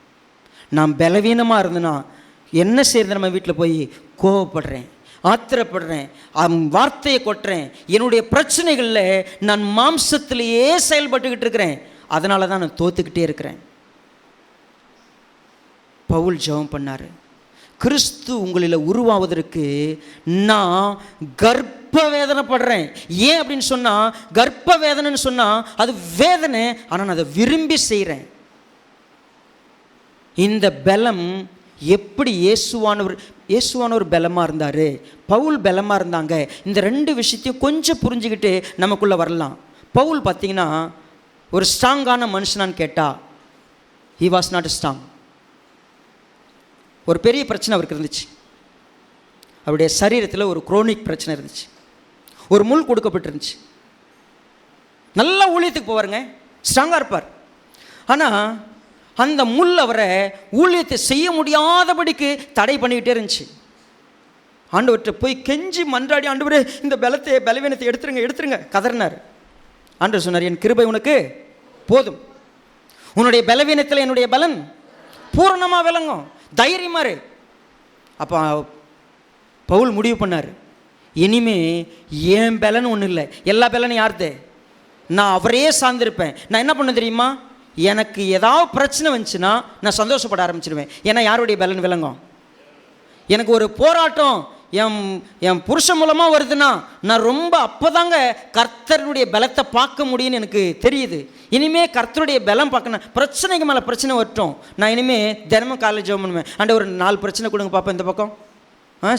நான் பலவீனமாக இருந்தேன்னா என்ன செய்யறது? நம்ம வீட்டில் போய் கோவப்படுறேன், ஆத்திரப்படுறேன், வார்த்தையை கொட்டுறேன். என்னுடைய பிரச்சனைகளில் நான் மாம்சத்திலேயே செயல்பட்டுக்கிட்டு இருக்கிறேன். அதனால தான் நான் தோத்துக்கிட்டே இருக்கிறேன். பவுல் ஜெபம் பண்ணார், கிறிஸ்து உங்களில் உருவாவதற்கு நான் கர்ப்ப வேதனைப்படுறேன். ஏன் அப்படின்னு சொன்னால், கர்ப்ப வேதனைன்னு சொன்னால் அது வேதனை, ஆனால் நான் அதை விரும்பி செய்கிறேன். இந்த பலம் எப்படி இயேசுவானவர் பலமாக இருந்தார், பவுல் பலமாக இருந்தாங்க. இந்த ரெண்டு விஷயத்தையும் கொஞ்சம் புரிஞ்சுக்கிட்டு நமக்குள்ளே வரலாம். பவுல் பார்த்திங்கன்னா ஒரு ஸ்ட்ராங்கான மனுஷனான்னு கேட்டால், ஹி வாஸ் நாட் ஸ்ட்ராங். ஒரு பெரிய பிரச்சனை அவருக்கு இருந்துச்சு. அவருடைய சரீரத்தில் ஒரு குரோனிக் பிரச்சனை இருந்துச்சு. ஒரு முள் கொடுக்கப்பட்டிருந்துச்சு. நல்லா ஊழியத்துக்கு போவாருங்க, ஸ்ட்ராங்காக இருப்பார். ஆனால் அந்த முள் அவரை ஊழியத்தை செய்ய முடியாதபடிக்கு தடை பண்ணிக்கிட்டே இருந்துச்சு. ஆண்டவர்கிட்ட போய் கெஞ்சி மன்றாடி, ஆண்டவரே இந்த பலவீனத்தை எடுத்துருங்க கதறினார். ஆண்டவர் சொன்னார், என் கிருபை உனக்கு போதும், உன்னுடைய பலவீனத்தில் என்னுடைய பலன் பூரணமாக விளங்கும், தைரியமாக இரு. அப்போ பவுல் முடிவு பண்ணார், இனிமே என் பலன் ஒன்றும் இல்லை, எல்லா பலனும் யார்து? நான் அவரையே சார்ந்திருப்பேன். நான் என்ன பண்ண தெரியுமா, எனக்கு ஏதாவது பிரச்சனை வந்துச்சுன்னா நான் சந்தோஷப்பட ஆரம்பிச்சிடுவேன். ஏன்னா யாருடைய பலன் விளங்கும்? எனக்கு ஒரு போராட்டம் என் புருஷன் மூலமாக வருதுன்னா நான் ரொம்ப அப்போதாங்க கர்த்தருடைய பலத்தை பார்க்க முடியும்னு எனக்கு தெரியுது. இனிமேல் கர்த்தருடைய பலம் பார்க்கணும். பிரச்சனைக்கு மேலே பிரச்சனை வரட்டும், நான் இனிமேல் தினமும் காலேஜ் ஜெபம் பண்ணுவேன். ஒரு 4 பிரச்சனை கொடுங்க பார்ப்பேன் இந்த பக்கம்.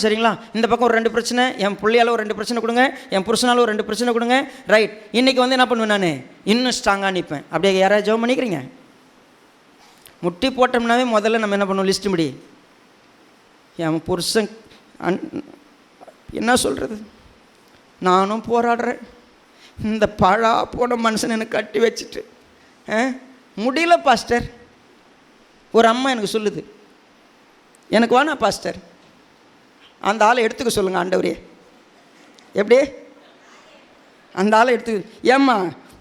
சரிங்களா, இந்த பக்கம் ஒரு 2 பிரச்சனை, என் பிள்ளையால் ஒரு 2 பிரச்சனை கொடுங்க, என் புருஷனால ஒரு 2 பிரச்சனை கொடுங்க. ரைட், இன்றைக்கி வந்து என்ன பண்ணுவேன், நான் இன்னும் ஸ்ட்ராங்காக நிற்பேன். அப்படியே யாராவது ஜெபம் பண்ணிக்கிறீங்க? முட்டி போட்டோம்னாவே முதல்ல நம்ம என்ன பண்ணுவோம், லிஸ்ட்டு முடி. என் புருஷன் என்ன சொல்கிறது, நானும் போராடுறேன், இந்த பழா போன மனுஷன் எனக்கு கட்டி வச்சுட்டு முடியல பாஸ்டர். ஒரு அம்மா எனக்கு சொல்லுது, எனக்கு வேணா பாஸ்டர் அந்த ஆளை எடுத்துக்க சொல்லுங்கள் ஆண்டவரே. எப்படி அந்த ஆளை எடுத்துக்க? ஏம்மா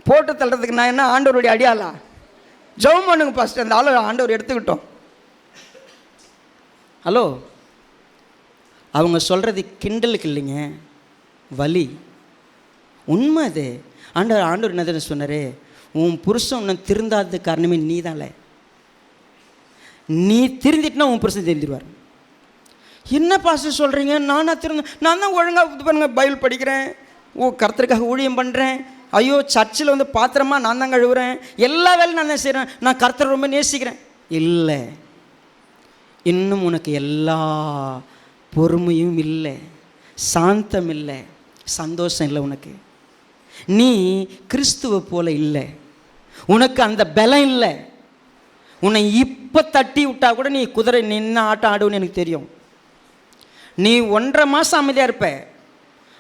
போட்டு தள்ளுறதுக்கு நான் என்ன ஆண்டவருடைய அடியாளா? ஜெபம் பண்ணுங்க பாஸ்டர், அந்த ஆளை ஆண்டவர் எடுத்துக்கிட்டோம். ஹலோ, அவங்க சொல்கிறது கிண்டலுக்கு இல்லைங்க, வலி, உண்மை அது. ஆண்டவர் என்ன சொன்னார், உன் புருஷன் உன்னை திருந்தாதது காரணமே நீ தான்ல. நீ திருந்திட்டுனா உன் புருஷன் திருந்திடுவார். என்ன பாஸ்டர் சொல்கிறீங்க? நான் தான் ஒழுங்காக இது பண்ணுங்க, பைபிள் படிக்கிறேன், கர்த்தருக்காக ஊழியம் பண்ணுறேன், ஐயோ சர்ச்சில் வந்து பாத்திரமா நான் தான் கழுவுறேன், எல்லா வேலையும் நான் தான் செய்கிறேன், நான் கர்த்தரை ரொம்ப நேசிக்கிறேன். இல்லை, இன்னும் உனக்கு எல்லா பொறுமையும் இல்லை, சாந்தம் இல்லை, சந்தோஷம் இல்லை. உனக்கு நீ கிறிஸ்துவை போல இல்லை, உனக்கு அந்த பலம் இல்லை. உன்னை இப்போ தட்டி விட்டா கூட நீ குதிரை நின்று ஆட்டம் ஆடுன்னு எனக்கு தெரியும். நீ 1.5 மாதம் அமைதியாக இருப்ப,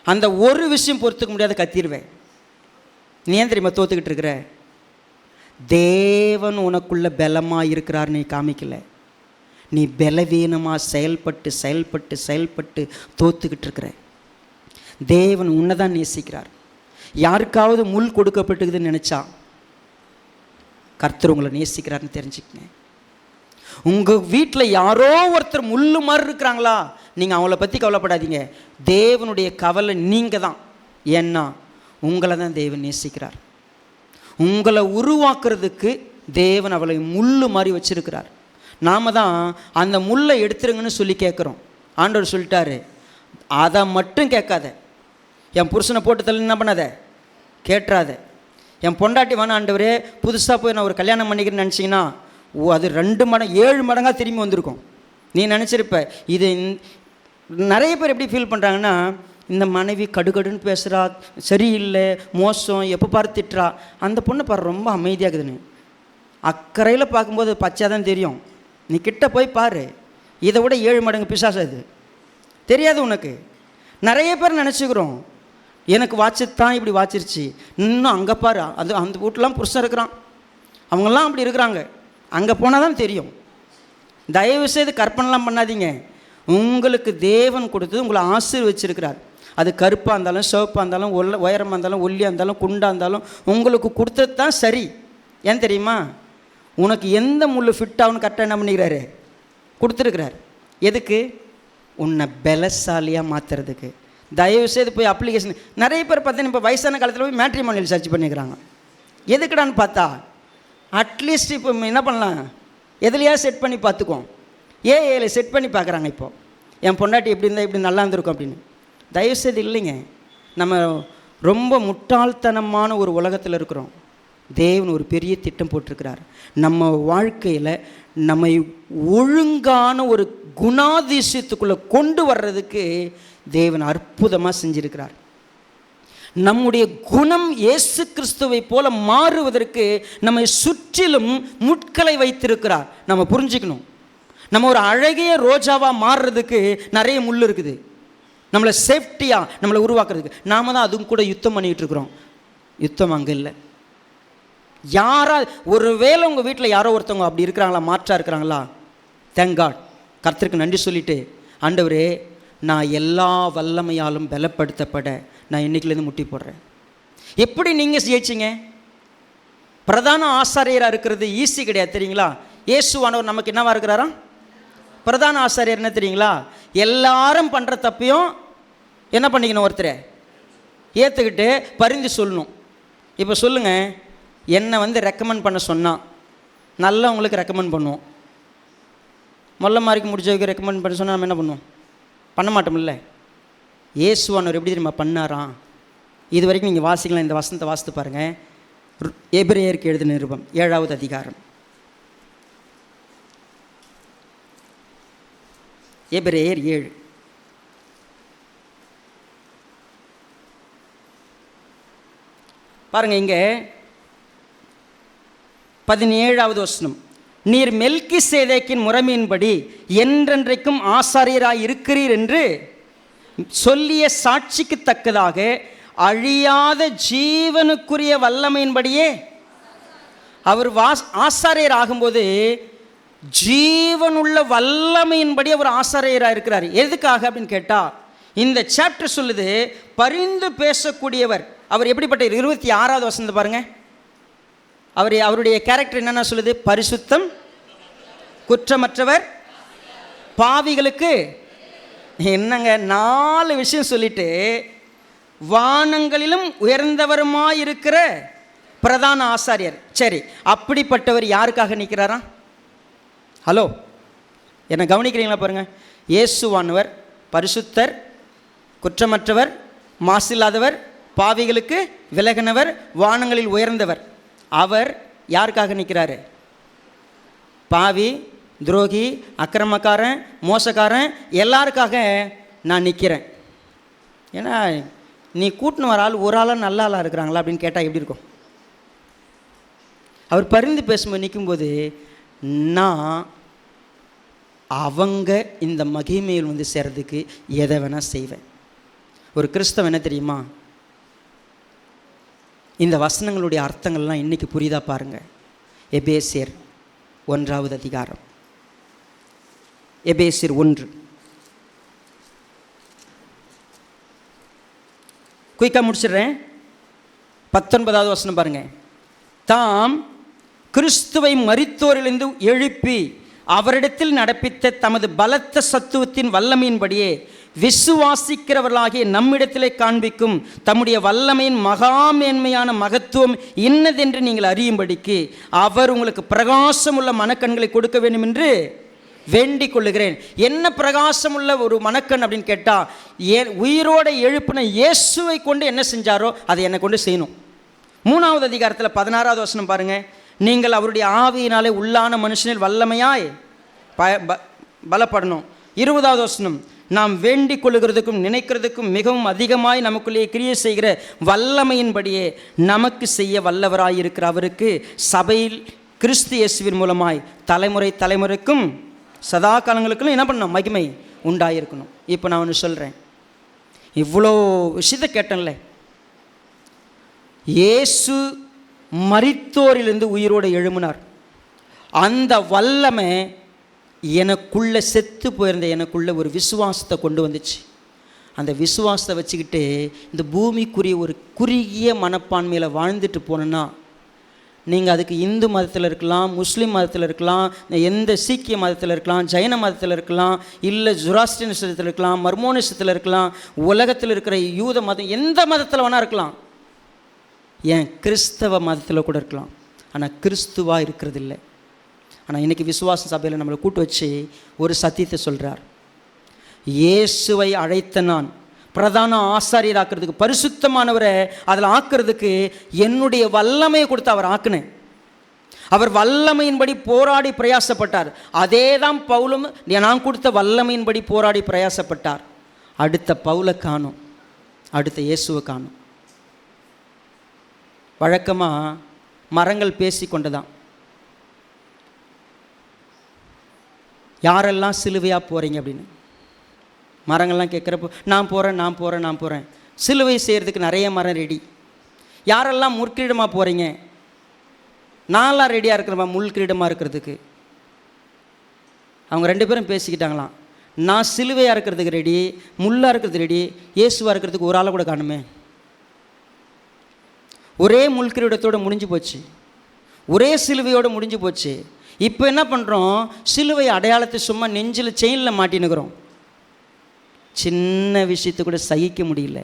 அந்த ஒரு விஷயம் பொறுத்துக்க முடியாத கத்திடுவேன். நீ ஏன் தெரியுமா தோத்துக்கிட்டு இருக்கிற? தேவன் உனக்குள்ள பலமாக இருக்கிறார், நீ காமிக்கல. நீ பலவீனமாக செயல்பட்டு தோத்துக்கிட்டு இருக்கிற. தேவன் உன்னை தான் நேசிக்கிறார். யாருக்காவது முள் கொடுக்கப்பட்டுக்குதுன்னு நினச்சா கர்த்தர் உங்களை நேசிக்கிறார்னு தெரிஞ்சுக்கங்க. உங்கள் வீட்டில் யாரோ ஒருத்தர் முள்ளு மாதிரி இருக்கிறாங்களா, நீங்கள் அவங்கள பற்றி கவலைப்படாதீங்க. தேவனுடைய கவலை நீங்கள் தான். ஏன்னா உங்களை தான் தேவன் நேசிக்கிறார். உங்களை உருவாக்குறதுக்கு தேவன் அவளை முள்ளு மாதிரி வச்சுருக்கிறார். நாம் தான் அந்த முள்ளை எடுத்துருங்கன்னு சொல்லி கேட்குறோம். ஆண்டவர் சொல்லிட்டாரு, அதை மட்டும் கேட்காத. என் புருஷனை போட்டு தள்ளி என்ன பண்ணாத, கேட்டுறாத. என் பொண்டாட்டி வேணா ஆண்டவரே புதுசாக போய் நான் ஒரு கல்யாணம் பண்ணிக்கிறேன்னு நினச்சிங்கன்னா அது 2 மடங்கு 7 மடங்காக திரும்பி வந்திருக்கும். நீ நினச்சிருப்ப. இது நிறைய பேர் எப்படி ஃபீல் பண்ணுறாங்கன்னா, இந்த மனைவி கடுகடுன்னு பேசுகிறா, சரியில்லை, மோசம், எப்போ பாரு திட்டுறா, அந்த பொண்ணை பாரு ரொம்ப அமைதியாகுதுன்னு. அக்கறையில் பார்க்கும்போது பச்சையாக தான் தெரியும். நீ கிட்ட போய் பாரு, இதை விட 7 மடங்கு பிசாசு அது. தெரியாது உனக்கு. நிறைய பேர் நினச்சிக்கிறோம், எனக்கு வாட்சித்தான் இப்படி வாச்சிருச்சு, இன்னும் அங்கே பாரு, அந்த வீட்டிலாம் புருஷன் இருக்கிறான், அவங்கெல்லாம் அப்படி இருக்கிறாங்க, அங்கே போனால் தான் தெரியும். தயவு செய்து கற்பனைலாம் பண்ணாதீங்க. உங்களுக்கு தேவன் கொடுத்தது உங்களை ஆசீர்வச்சிருக்கிறார். அது கருப்பாக இருந்தாலும், சிவப்பாக இருந்தாலும், உயரமாக இருந்தாலும், ஒல்லியாக இருந்தாலும், குண்டாக இருந்தாலும் உங்களுக்கு கொடுத்தது தான் சரி. ஏன் தெரியுமா? உனக்கு எந்த முள் ஃபிட் ஆகுன்னு கரெக்டாக என்ன பண்ணிக்கிறாரு, கொடுத்துருக்கிறார். எதுக்கு? உன்னை பலசாலியாக மாற்றுறதுக்கு. தயவுசெய்து போய் அப்ளிகேஷன், நிறைய பேர் பார்த்தீங்கன்னா இப்போ வயசான காலத்தில் போய் மேட்ரிமோனியல் சர்ச் பண்ணிக்கிறாங்க. எதுக்குடான்னு பார்த்தா, அட்லீஸ்ட் இப்போ என்ன பண்ணலாம், எதுலையா செட் பண்ணி பார்த்துக்குவோம். ஏஐயில் செட் பண்ணி பார்க்குறாங்க. இப்போது என் பொண்டாட்டி எப்படி இருந்தால் இப்படி நல்லா இருந்திருக்கும் அப்படின்னு. தயவுசெய்து இல்லைங்க, நம்ம ரொம்ப முட்டாள்தனமான ஒரு உலகத்தில் இருக்கிறோம். தேவன் ஒரு பெரிய திட்டம் போட்டிருக்கிறார். நம்ம வாழ்க்கையில் நம்மை ஒழுங்கான ஒரு குணாதிசயத்துக்குள்ளே கொண்டு வர்றதுக்கு தேவன் அற்புதமாக செஞ்சிருக்கிறார். நம்முடைய குணம் இயேசு கிறிஸ்துவை போல மாறுவதற்கு நம்மை சுற்றிலும் முட்களை வைத்திருக்கிறார். நம்ம புரிஞ்சுக்கணும். நம்ம ஒரு அழகிய ரோஜாவாக மாறுறதுக்கு நிறைய முள் இருக்குது. நம்மளை சேஃப்டியாக நம்மளை உருவாக்குறதுக்கு நாம தான் அதுவும் கூட யுத்தம் பண்ணிகிட்டு இருக்கிறோம். யுத்தம் அங்கே இல்லை. ஒருவேளை உங்கள் வீட்டில் யாரோ ஒருத்தவங்க அப்படி இருக்கிறாங்களா, மாற்றா இருக்கிறாங்களா, தேங்க் காட், கர்த்தருக்கு நன்றி சொல்லிவிட்டு, ஆண்டவரே நான் எல்லா வல்லமையாலும் பலப்படுத்தப்பட நான் இன்னைக்குலேருந்து முட்டி போடுறேன். எப்படி நீங்கள் ஜெயிச்சிங்க? பிரதான ஆசாரியராக இருக்கிறது ஈஸி கிடையாது, தெரியுங்களா? இயேசுவானவர் நமக்கு என்னவா இருக்கிறாரா? பிரதான ஆசாரியர். என்ன தெரியுங்களா? எல்லாரும் பண்ணுற தப்பையும் என்ன பண்ணிக்கணும், ஒருத்தரை ஏற்றுக்கிட்டு பரிந்து சொல்லணும். இப்போ சொல்லுங்கள், என்னை வந்து ரெக்கமெண்ட் பண்ண சொன்னால் நல்லவங்களுக்கு ரெக்கமெண்ட் பண்ணுவோம். மொல்ல மாறிக்கு முடிச்சவங்க ரெக்கமெண்ட் பண்ண சொன்னால் நம்ம என்ன பண்ணுவோம்? பண்ண மாட்டோம்ல. இயேசுவானவர் எப்படி தெரியுமா பண்ணாராம்? இது வரைக்கும் நீங்கள் வாசிக்கலாம், இந்த வசனத்தை வாசித்து பாருங்கள். எபிரேயருக்கு எழுதின நிருபம் 7வது அதிகாரம். எபிரேயர் 7. பாருங்கள், இங்கே 17வது வசனம். நீர் மெல்கிசேதேக்கின் முறைமையின்படி என்றென்றைக்கும் ஆசாரியராய் இருக்கிறீர் என்று சொல்லிய சாட்சிக்கு தக்கதாக அழியாத ஜீவனுக்குரிய வல்லமையின்படியே அவர் ஆசாரியர் ஆகும்போது ஜீவனுள்ள வல்லமையின்படி அவர் ஆசாரியராக இருக்கிறார். எதுக்காக அப்படின்னு கேட்டால், இந்த சாப்டர் சொல்லுது பரிந்து பேசக்கூடியவர். அவர் எப்படிப்பட்ட 26வது வசனத்தை பாருங்க. அவருடைய கேரக்டர் என்னென்ன சொல்லுது? பரிசுத்தம், குற்றமற்றவர், பாவிகளுக்கு என்னங்க 4 விஷயம் சொல்லிட்டு வானங்களிலும் உயர்ந்தவருமாயிருக்கிற பிரதான ஆசாரியர். சரி, அப்படிப்பட்டவர் யாருக்காக நிற்கிறாரா? ஹலோ, என்னை கவனிக்கிறீங்களா? பாருங்க, இயேசுவானவர் பரிசுத்தர், குற்றமற்றவர், மாசில்லாதவர், பாவிகளுக்கு விலகினவர், வானங்களில் உயர்ந்தவர். அவர் யாருக்காக நிற்கிறாரு? பாவி, துரோகி, அக்கிரமக்காரன், மோசக்காரன் எல்லாருக்காக நான் நிற்கிறேன். ஏன்னா நீ கூட்டின்னு வர ஆள் ஒரு ஆளாக நல்ல ஆளாக இருக்கிறாங்களா அப்படின்னு கேட்டால் எப்படி இருக்கும்? அவர் பரிந்து பேசும்போது நிற்கும்போது நான் அவங்க இந்த மகிமையில் வந்து சேர்றதுக்கு எதை வேணால் செய்வேன். ஒரு கிறிஸ்தவன் என்ன தெரியுமா? இந்த வசனங்களுடைய அர்த்தங்கள்லாம் இன்றைக்கி புரியுதா பாருங்கள். எபேசியர் 1வது அதிகாரம். எபேசியர் 1. குயிக்காக முடிச்சிடுறேன். 19வது வசனம் பாருங்கள். தாம் கிறிஸ்துவை மரித்தோரிலிருந்து எழுப்பி அவரிடத்தில் நடப்பித்த தமது பலத்த சத்துவத்தின் வல்லமையின்படியே விசுவாசிக்கிறவர்களாகிய நம்மிடத்திலே காண்பிக்கும் தம்முடைய வல்லமையின் மகாமேன்மையான மகத்துவம் இன்னதென்று நீங்கள் அறியும்படிக்கு அவர் உங்களுக்கு பிரகாசமுள்ள மனக்கண்களை கொடுக்க வேண்டும் என்று வேண்டிக் கொள்ளுகிறேன். என்ன பிரகாசமுள்ள ஒரு மனக்கண் அப்படின்னு கேட்டால், உயிரோட எழுப்பின இயேசுவை கொண்டு என்ன செஞ்சாரோ அதை என்னை கொண்டு செய்யணும். 3வது அதிகாரத்தில் 16வது வசனம் பாருங்கள். நீங்கள் அவருடைய ஆவியினாலே உள்ளான மனுஷனில் வல்லமையாய் பலப்படணும். 20வது வசனம். நாம் வேண்டிக் கொள்ளுகிறதுக்கும் நினைக்கிறதுக்கும் மிகவும் அதிகமாய் நமக்குள்ளே கிரியை செய்கிற வல்லமையின்படியே நமக்கு செய்ய வல்லவராயிருக்கிற அவருக்கு சபையில் கிறிஸ்து இயேசுவின் மூலமாய் தலைமுறை தலைமுறைக்கும் சதா காலங்களுக்கும் என்ன பண்ணணும்? மகிமை உண்டாயிருக்கணும். இப்போ நான் ஒன்று சொல்கிறேன். இவ்வளோ விஷயத்தை கேட்டேன்ல. இயேசு மரித்தோரிலிருந்து உயிரோடு எழும்பினார். அந்த வல்லமை எனக்குள்ளே செத்து போயிருந்த எனக்குள்ளே ஒரு விசுவாசத்தை கொண்டு வந்துச்சு. அந்த விசுவாசத்தை வச்சுக்கிட்டு இந்த பூமிக்குரிய ஒரு குறுகிய மனப்பான்மையில் வாழ்ந்துட்டு போனோன்னா, நீங்கள் அதுக்கு இந்து மதத்தில் இருக்கலாம், முஸ்லீம் மதத்தில் இருக்கலாம், எந்த சீக்கிய மதத்தில் இருக்கலாம், ஜைன மதத்தில் இருக்கலாம், இல்லை ஜுராஸ்ட்ரியனிசத்தில் இருக்கலாம், மர்மோனிசத்தில் இருக்கலாம், உலகத்தில் இருக்கிற யூத மதம் எந்த மதத்தில் வேணால் இருக்கலாம், ஏன் கிறிஸ்தவ மதத்தில் கூட இருக்கலாம். ஆனால் கிறிஸ்துவாக இருக்கிறது இல்லை. ஆனால் இன்றைக்கி விசுவாச சபையில் நம்மளை கூட்டு வச்சு ஒரு சத்தியத்தை சொல்கிறார். இயேசுவை அழைத்த நான் பிரதான ஆசாரியர் ஆக்கிறதுக்கு, பரிசுத்தமானவரை அதில் ஆக்கிறதுக்கு என்னுடைய வல்லமையை கொடுத்து அவர் ஆக்குனேன். அவர் வல்லமையின்படி போராடி பிரயாசப்பட்டார். அதே தான் பவுலும் நான் கொடுத்த வல்லமையின்படி போராடி பிரயாசப்பட்டார். அடுத்த பவுலை காணும், அடுத்த இயேசுவை காணும். வழக்கமாக மரங்கள் பேசி கொண்டுதான், யாரெல்லாம் சிலுவையாக போகிறீங்க அப்படின்னு மரங்கள்லாம் கேட்குறப்போ நான் போகிறேன். சிலுவை செய்கிறதுக்கு நிறைய மரம் ரெடி. யாரெல்லாம் முற்கிரீடமாக போகிறீங்க? நான்லாம் ரெடியாக இருக்கிறப்பா முள் கிரீடமாக இருக்கிறதுக்கு. அவங்க 2 பேரும் பேசிக்கிட்டாங்களாம். நான் சிலுவையாக இருக்கிறதுக்கு ரெடி, முள்ளாக இருக்கிறதுக்கு ரெடி, இயேசுவாக இருக்கிறதுக்கு ஒரு ஆளை கூட காணுமே. ஒரே முள்கிரீடத்தோடு முடிஞ்சு போச்சு, ஒரே சிலுவையோடு முடிஞ்சு போச்சு. இப்போ என்ன பண்ணுறோம்? சிலுவை அடையாளத்தை சும்மா நெஞ்சில் செயினில் மாட்டினுக்கிறோம். சின்ன விஷயத்தை கூட சகிக்க முடியல,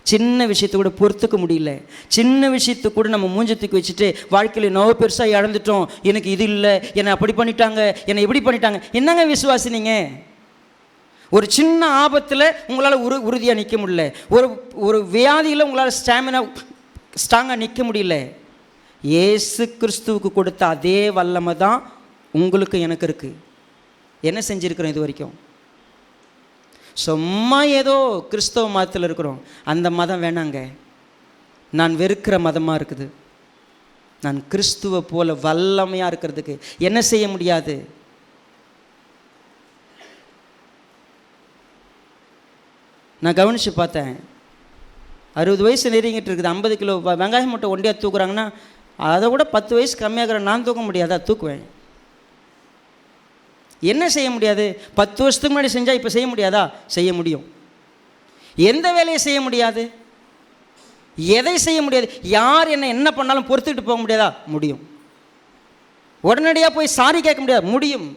சின்ன விஷயத்தை கூட பொறுத்துக்க முடியல, சின்ன விஷயத்தை கூட நம்ம மூஞ்சத்துக்கு வச்சுட்டு வாழ்க்கையில் நோவு பெருசாக இழந்துட்டோம். எனக்கு இது இல்லை, என்னை அப்படி பண்ணிட்டாங்க, என்னை இப்படி பண்ணிட்டாங்க. என்னங்க விசுவாசி நீங்கள்? ஒரு சின்ன ஆபத்தில் உங்களால் உறுதியாக நிற்க முடியல, ஒரு வியாதியில் உங்களால் ஸ்ட்ராங்காக நிற்க முடியல. இயேசு கிறிஸ்துவுக்கு கொடுத்த அதே வல்லமை தான் உங்களுக்கு எனக்கு இருக்குது. என்ன செஞ்சுருக்கிறோம் இது வரைக்கும்? சும்மா ஏதோ கிறிஸ்தவ மதத்தில் இருக்கிறோம். அந்த மதம் வேணாங்க, நான் வெறுக்கிற மதமாக இருக்குது. நான் கிறிஸ்துவை போல வல்லமையாக இருக்கிறதுக்கு என்ன செய்ய முடியாது? நான் கவனித்து பார்த்தேன், 60 வயசு நெருங்கிட்டு இருக்குது, 50 கிலோ வெங்காயம் மூட்டை ஒண்டியாக தூக்குறாங்கன்னா அதை விட 10 வயசு கம்மியாகிற நான் தூக்க முடியாதா? தூக்குவேன். என்ன செய்ய முடியாது? 10 வருஷத்துக்கு முன்னாடி செஞ்சால் இப்போ செய்ய முடியாதா? செய்ய முடியும். எந்த வேலையை செய்ய முடியாது? எதை செய்ய முடியாது? யார் என்ன பண்ணாலும் பொறுத்துக்கிட்டு போக முடியாதா? முடியும். உடனடியாக போய் சாரி கேட்க முடியாது? முடியும்.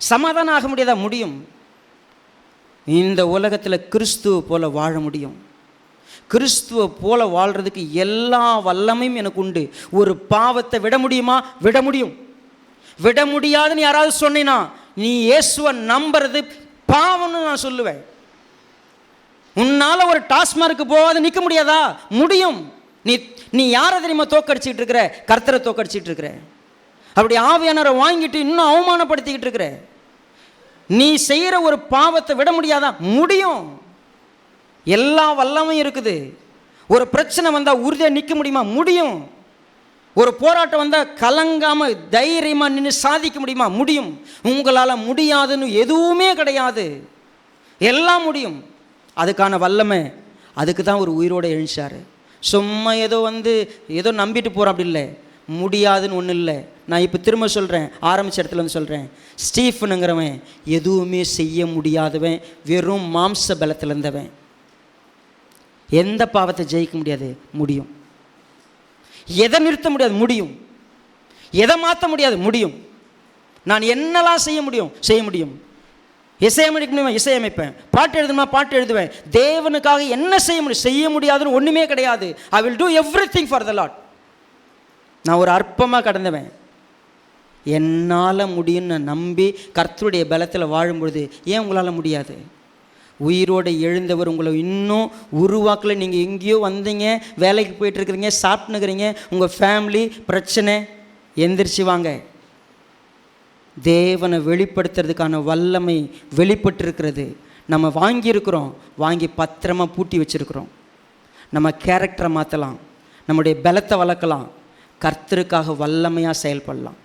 சமாதானம் ஆக முடியாதா? முடியும். இந்த உலகத்தில் கிறிஸ்துவ போல வாழ முடியும். கிறிஸ்துவ போல வாழ்கிறதுக்கு எல்லா வல்லமையும் எனக்கு உண்டு. ஒரு பாவத்தை விட முடியுமா? விட முடியும். விட முடியாதுன்னு யாராவது சொன்னீங்கன்னா நீ இயேசுவை நம்புறது பாவம்னு நான் சொல்லுவேன். உன்னால் ஒரு டாஸ்மார்க்கு போகாத நிற்க முடியாதா? முடியும். நீ யாரை தெரியுமா தோக்கடிச்சிக்கிட்டு இருக்கிற? கர்த்தரை தோக்கடிச்சிட்டு இருக்கிற. அப்படி ஆவியானவரை வாங்கிட்டு இன்னும் அவமானப்படுத்திக்கிட்டு இருக்கிற. நீ செய்கிற ஒரு பாவத்தை விட முடியாதா? முடியும். எல்லா வல்லமையும் இருக்குது. ஒரு பிரச்சனை வந்தால் உறுதியாக நிற்க முடியுமா? முடியும். ஒரு போராட்டம் வந்தால் கலங்காமல் தைரியமாக நின்று சாதிக்க முடியுமா? முடியும். உங்களால் முடியாதுன்னு எதுவுமே கிடையாது, எல்லாம் முடியும். அதுக்கான வல்லமை, அதுக்கு தான் ஒரு உயிரோடு எழுந்தார். சும்மா ஏதோ நம்பிட்டு போகிறோம் அப்படி இல்லை. முடியாதுன்னு ஒன்றும் இல்லை. நான் இப்போ திரும்ப சொல்கிறேன், ஆரம்பித்த இடத்துல வந்து சொல்கிறேன், ஸ்டீஃபனுங்கிறவன் எதுவுமே செய்ய முடியாதவன், வெறும் மாம்ச பலத்தில் இருந்தவன். எந்த பாவத்தை ஜெயிக்க முடியாது? முடியும். எதை நிறுத்த முடியாது? முடியும். எதை மாற்ற முடியாது? முடியும். நான் என்னெல்லாம் செய்ய முடியும்? செய்ய முடியும். இசையமைக்க முடியுமா? இசையமைப்பேன். பாட்டு எழுதுமா? பாட்டு எழுதுவேன். தேவனுக்காக என்ன செய்ய முடியும்? செய்ய முடியாதுன்னு ஒன்றுமே கிடையாது. I will do everything for the Lord. நான் ஒரு அற்பமாக கடந்தவன். என்னால் முடியும்னு நம்பி கர்த்தருடைய பலத்தில் வாழும்பொழுது ஏன் உங்களால் முடியாது? உயிரோடு எழுந்தவர் உங்களை இன்னும் உருவாக்கல. நீங்கள் எங்கேயோ வந்தீங்க, வேலைக்கு போயிட்டுருக்குறீங்க, சாப்பிட்டுனுக்கிறீங்க, உங்கள் ஃபேமிலி பிரச்சனை, எந்திரிச்சு வாங்க. தேவனை வெளிப்படுத்துறதுக்கான வல்லமை வெளிப்பட்டிருக்கிறது. நம்ம வாங்கியிருக்கிறோம், வாங்கி பத்திரமாக பூட்டி வச்சுருக்கிறோம். நம்ம கேரக்டரை மாற்றலாம், நம்முடைய பலத்தை வளர்க்கலாம், கர்த்தருக்காக வல்லமையாக செயல்படலாம்.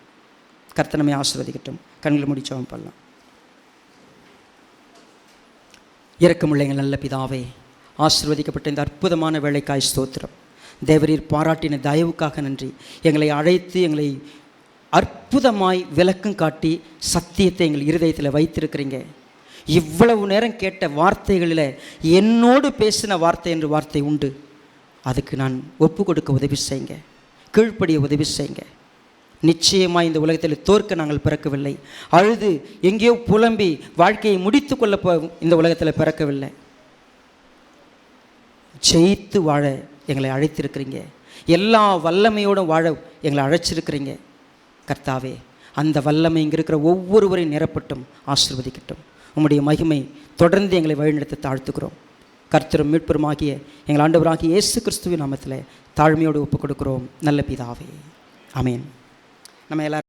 கர்த்தர் நம்மை ஆசீர்வதிக்கட்டும். கண்களை மூடி ஜெபம் பண்ணலாம். இரக்கமுள்ள நல்ல பிதாவே, ஆசீர்வதிக்கப்பட்ட இந்த அற்புதமான வேலைக்காய் ஸ்தோத்திரம். தேவரீர் பாராட்டின தயவுக்காக நன்றி. எங்களை அழைத்து எங்களை அற்புதமாய் விளக்கம் காட்டி சத்தியத்தை எங்கள் இருதயத்தில் வைத்திருக்கிறீங்க. இவ்வளவு நேரம் கேட்ட வார்த்தைகளில் என்னோடு பேசின வார்த்தை என்று வார்த்தை உண்டு. அதுக்கு நான் ஒப்பு கொடுக்க உதவி செய்யுங்க, கீழ்ப்படிய உதவி செய்யுங்க. நிச்சயமாக இந்த உலகத்தில் தோற்க நாங்கள் பிறக்கவில்லை. அழுது எங்கேயோ புலம்பி வாழ்க்கையை முடித்து கொள்ள இந்த உலகத்தில் பிறக்கவில்லை. ஜெயித்து வாழ எங்களை அழைத்திருக்கிறீங்க. எல்லா வல்லமையோடும் வாழ எங்களை அழைச்சிருக்கிறீங்க. கர்த்தாவே, அந்த வல்லமை இங்கே இருக்கிற ஒவ்வொருவரையும் நிரப்பட்டும், ஆசீர்வதிக்கட்டும். உம்முடைய மகிமை தொடர்ந்து எங்களை வழிநடத்த தாழ்த்துக்கிறோம். கர்த்தரும் மீட்பருமாகிய எங்கள் ஆண்டவராகிய இயேசு கிறிஸ்துவின் நாமத்தில் தாழ்மையோடு ஒப்புக் கொடுக்கிறோம் நல்ல பிதாவே. ஆமென். நம்ம எல்லாரும்